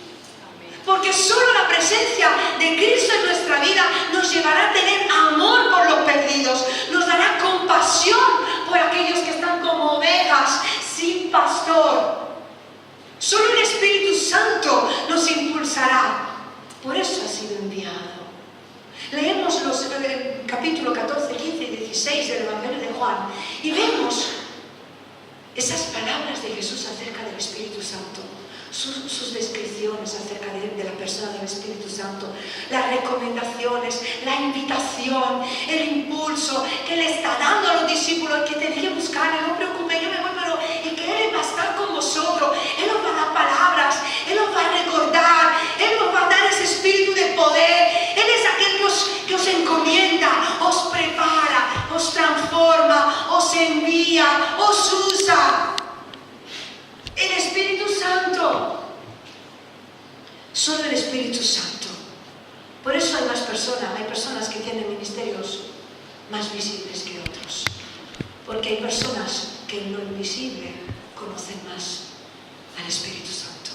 Porque solo la presencia de Cristo en nuestra vida nos llevará a tener amor por los perdidos, nos dará compasión por aquellos que están como ovejas sin pastor. Solo el Espíritu Santo nos impulsará. Por eso ha sido enviado. Leemos el capítulo 14, 15 y 16 del Evangelio de Juan y vemos esas palabras de Jesús acerca del Espíritu Santo. Sus descripciones acerca de la persona del Espíritu Santo, las recomendaciones, la invitación, el impulso que le está dando a los discípulos, que tenéis que buscar, no os preocupéis, yo me voy, pero es que Él va a estar con vosotros, Él os va a dar palabras, Él os va a recordar, Él os va a dar ese espíritu de poder, Él es aquel que os ella os usa. El Espíritu Santo. Solo el Espíritu Santo. Por eso hay personas que tienen ministerios más visibles que otros. Porque hay personas que en lo invisible conocen más al Espíritu Santo.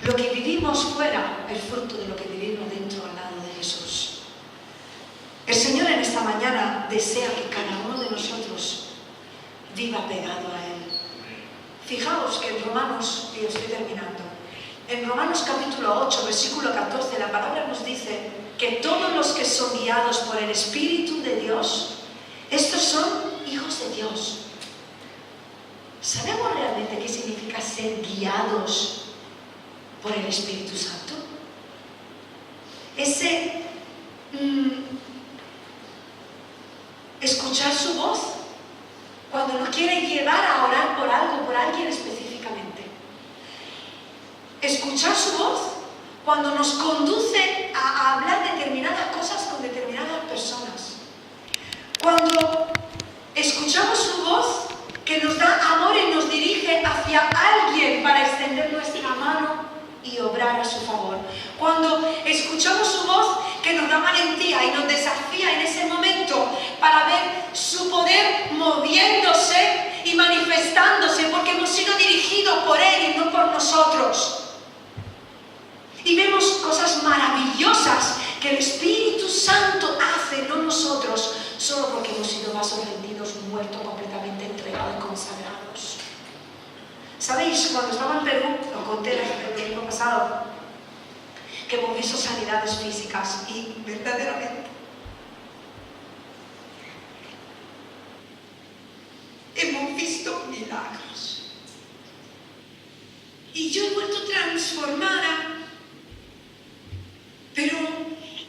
Lo que vivimos fuera es fruto de lo que vivimos dentro al lado de Jesús. El Señor en esta mañana desea que cada uno de nosotros viva pegado a Él. Fijaos que en Romanos, y estoy terminando, en Romanos capítulo 8, versículo 14, la palabra nos dice que todos los que son guiados por el Espíritu de Dios, estos son hijos de Dios. ¿Sabemos realmente qué significa ser guiados por el Espíritu Santo? Ese escuchar su voz cuando nos quiere llevar a orar por algo, por alguien específicamente. Escuchar su voz cuando nos conduce a hablar determinadas cosas con determinadas personas. Cuando escuchamos su voz que nos da amor y nos dirige hacia alguien para extender nuestra mano y obrar a su favor. Cuando escuchamos su voz que nos da valentía y nos desafía en ese momento para ver su poder moviéndose y manifestándose, porque hemos sido dirigidos por Él y no por nosotros. Y vemos cosas maravillosas que el Espíritu Santo hace, no nosotros, solo porque hemos sido vasos rendidos, muertos, completamente entregados y consagrados. ¿Sabéis? Cuando estaba en Perú, lo conté el tiempo pasado, que hemos visto sanidades físicas y verdaderamente hemos visto milagros. Y yo he vuelto transformada, pero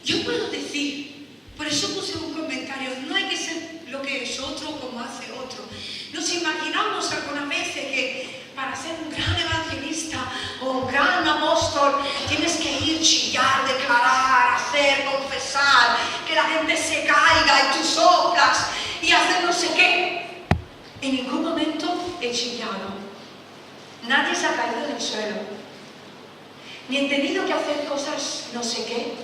yo puedo decir, por eso puse un comentario, no hay que ser lo que es otro como hace otro. Nos imaginamos algunas veces que para ser un gran evangelista o un gran apóstol tienes que ir, chillar, declarar, hacer, confesar, que la gente se caiga y tú soplas y hacer no sé qué. En ningún momento he chillado. Nadie se ha caído del suelo. Ni he tenido que hacer cosas no sé qué.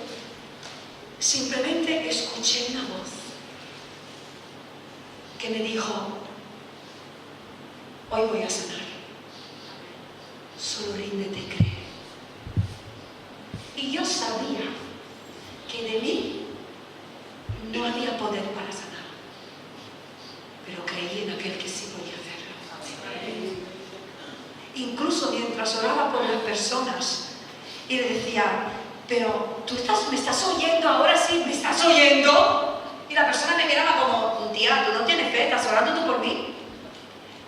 Simplemente escuché una voz que me dijo, hoy voy a sanar. Solo ríndete y cree. Y yo sabía que de mí no había poder para sanar, pero creí en aquel que sí podía hacerlo. Incluso mientras oraba por las personas y le decía, pero tú me estás oyendo ahora, sí, me estás oyendo. Y la persona me miraba como, tía, tú no tienes fe, estás orando tú por mí.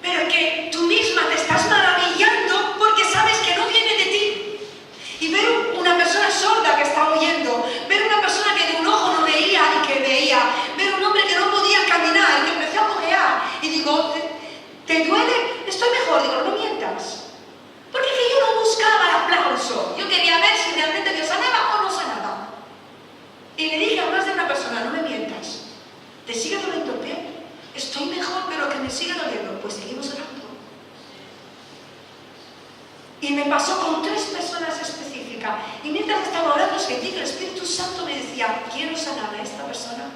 Pero es que tú misma te estás maravillando porque sabes que no viene de ti. Y ver una persona sorda que está oyendo, ver una persona que de un ojo no veía y que veía, ver un hombre que no podía caminar y que empezó a cojear. Y digo, ¿te duele? Estoy mejor. Digo, no mientas. Porque es que yo no buscaba el aplauso. Yo quería ver si realmente Dios sanaba o no sanaba. Y le dije a más de una persona, no me mientas. ¿Te sigue doliendo el pie? Estoy mejor, pero que me sigue doliendo. Pues seguimos orando. Y me pasó con 3 personas específicas. Y mientras estaba orando, sentí que el Espíritu Santo me decía, quiero sanar a esta persona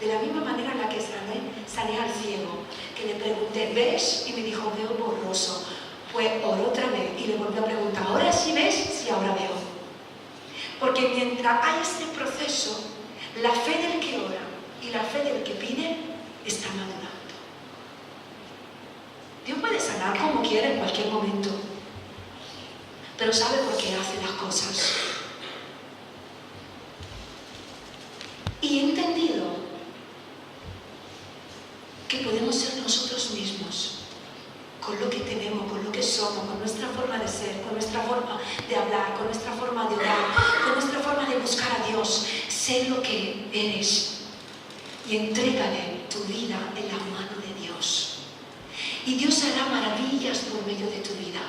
de la misma manera en la que sané al ciego. Que le pregunté, ¿ves? Y me dijo, veo borroso. Pues oró otra vez y le volví a preguntar, ¿ahora sí ves? Sí, ahora veo. Porque mientras hay este proceso, la fe del que ora y la fe del que pide está madurando. Dios puede sanar como quiera en cualquier momento, pero sabe por qué hace las cosas. Y he entendido que podemos ser nosotros mismos, con lo que tenemos, con lo que somos, con nuestra forma de ser, con nuestra forma de hablar, con nuestra forma de orar, con nuestra forma de buscar a Dios. Sé lo que eres y entrégale tu vida en la mano de Dios. Y Dios hará maravillas por medio de tu vida.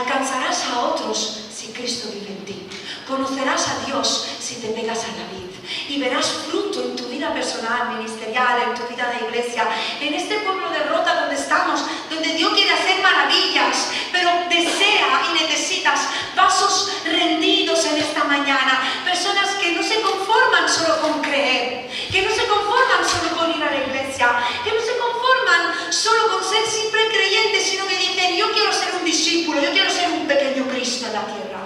Alcanzarás a otros si Cristo vive en ti. Conocerás a Dios si te pegas a la vid. Y verás fruto en tu vida personal, ministerial, en tu vida de iglesia, en este pueblo de Rota donde estamos, donde Dios quiere hacer maravillas, pero desea y necesitas vasos rendidos en esta mañana, personas que no se conforman solo con creer, que no se conforman solo con ir a la iglesia, que no se conforman solo con ser siempre creyentes, sino que dicen: yo quiero ser un discípulo, yo quiero ser un pequeño Cristo en la tierra.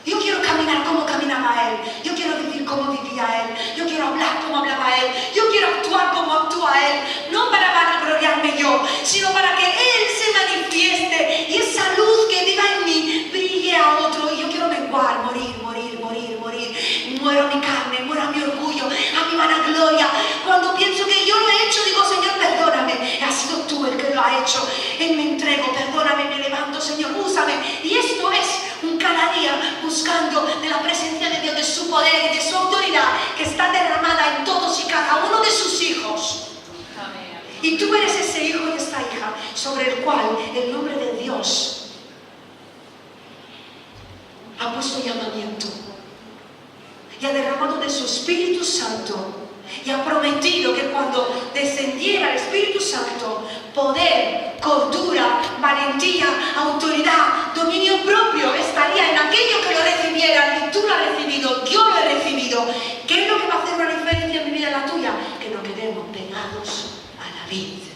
Yo quiero caminar como caminaba Él. Yo quiero vivir como vivía Él. Yo quiero hablar como hablaba Él. Yo quiero actuar como actúa Él. No para vanagloriarme yo, sino para que Él se manifieste y esa luz que viva en mí brille a otro. Y yo quiero menguar, morir. Muero a mi carne, muero a mi orgullo, a mi vanagloria. Cuando pienso que yo lo he hecho, digo: Señor, perdóname. Has sido tú el que lo ha hecho. Y me entrego, perdóname, me levanto, Señor, úsame. Y esto es un cada día buscando de la presencia de Dios, de su poder y de su autoridad que está derramada en todos y cada uno de sus hijos. Y tú eres ese hijo y esta hija sobre el cual el nombre de Dios ha puesto llamamiento y ha derramado de su Espíritu Santo y ha prometido que cuando descendiera el Espíritu Santo, poder, cordura, valentía, autoridad, dominio propio estaría en aquello que lo recibieran. Y tú lo has recibido, yo lo he recibido. ¿Qué es lo que va a hacer una diferencia en mi vida y en la tuya? Que no quedemos pegados a la vid.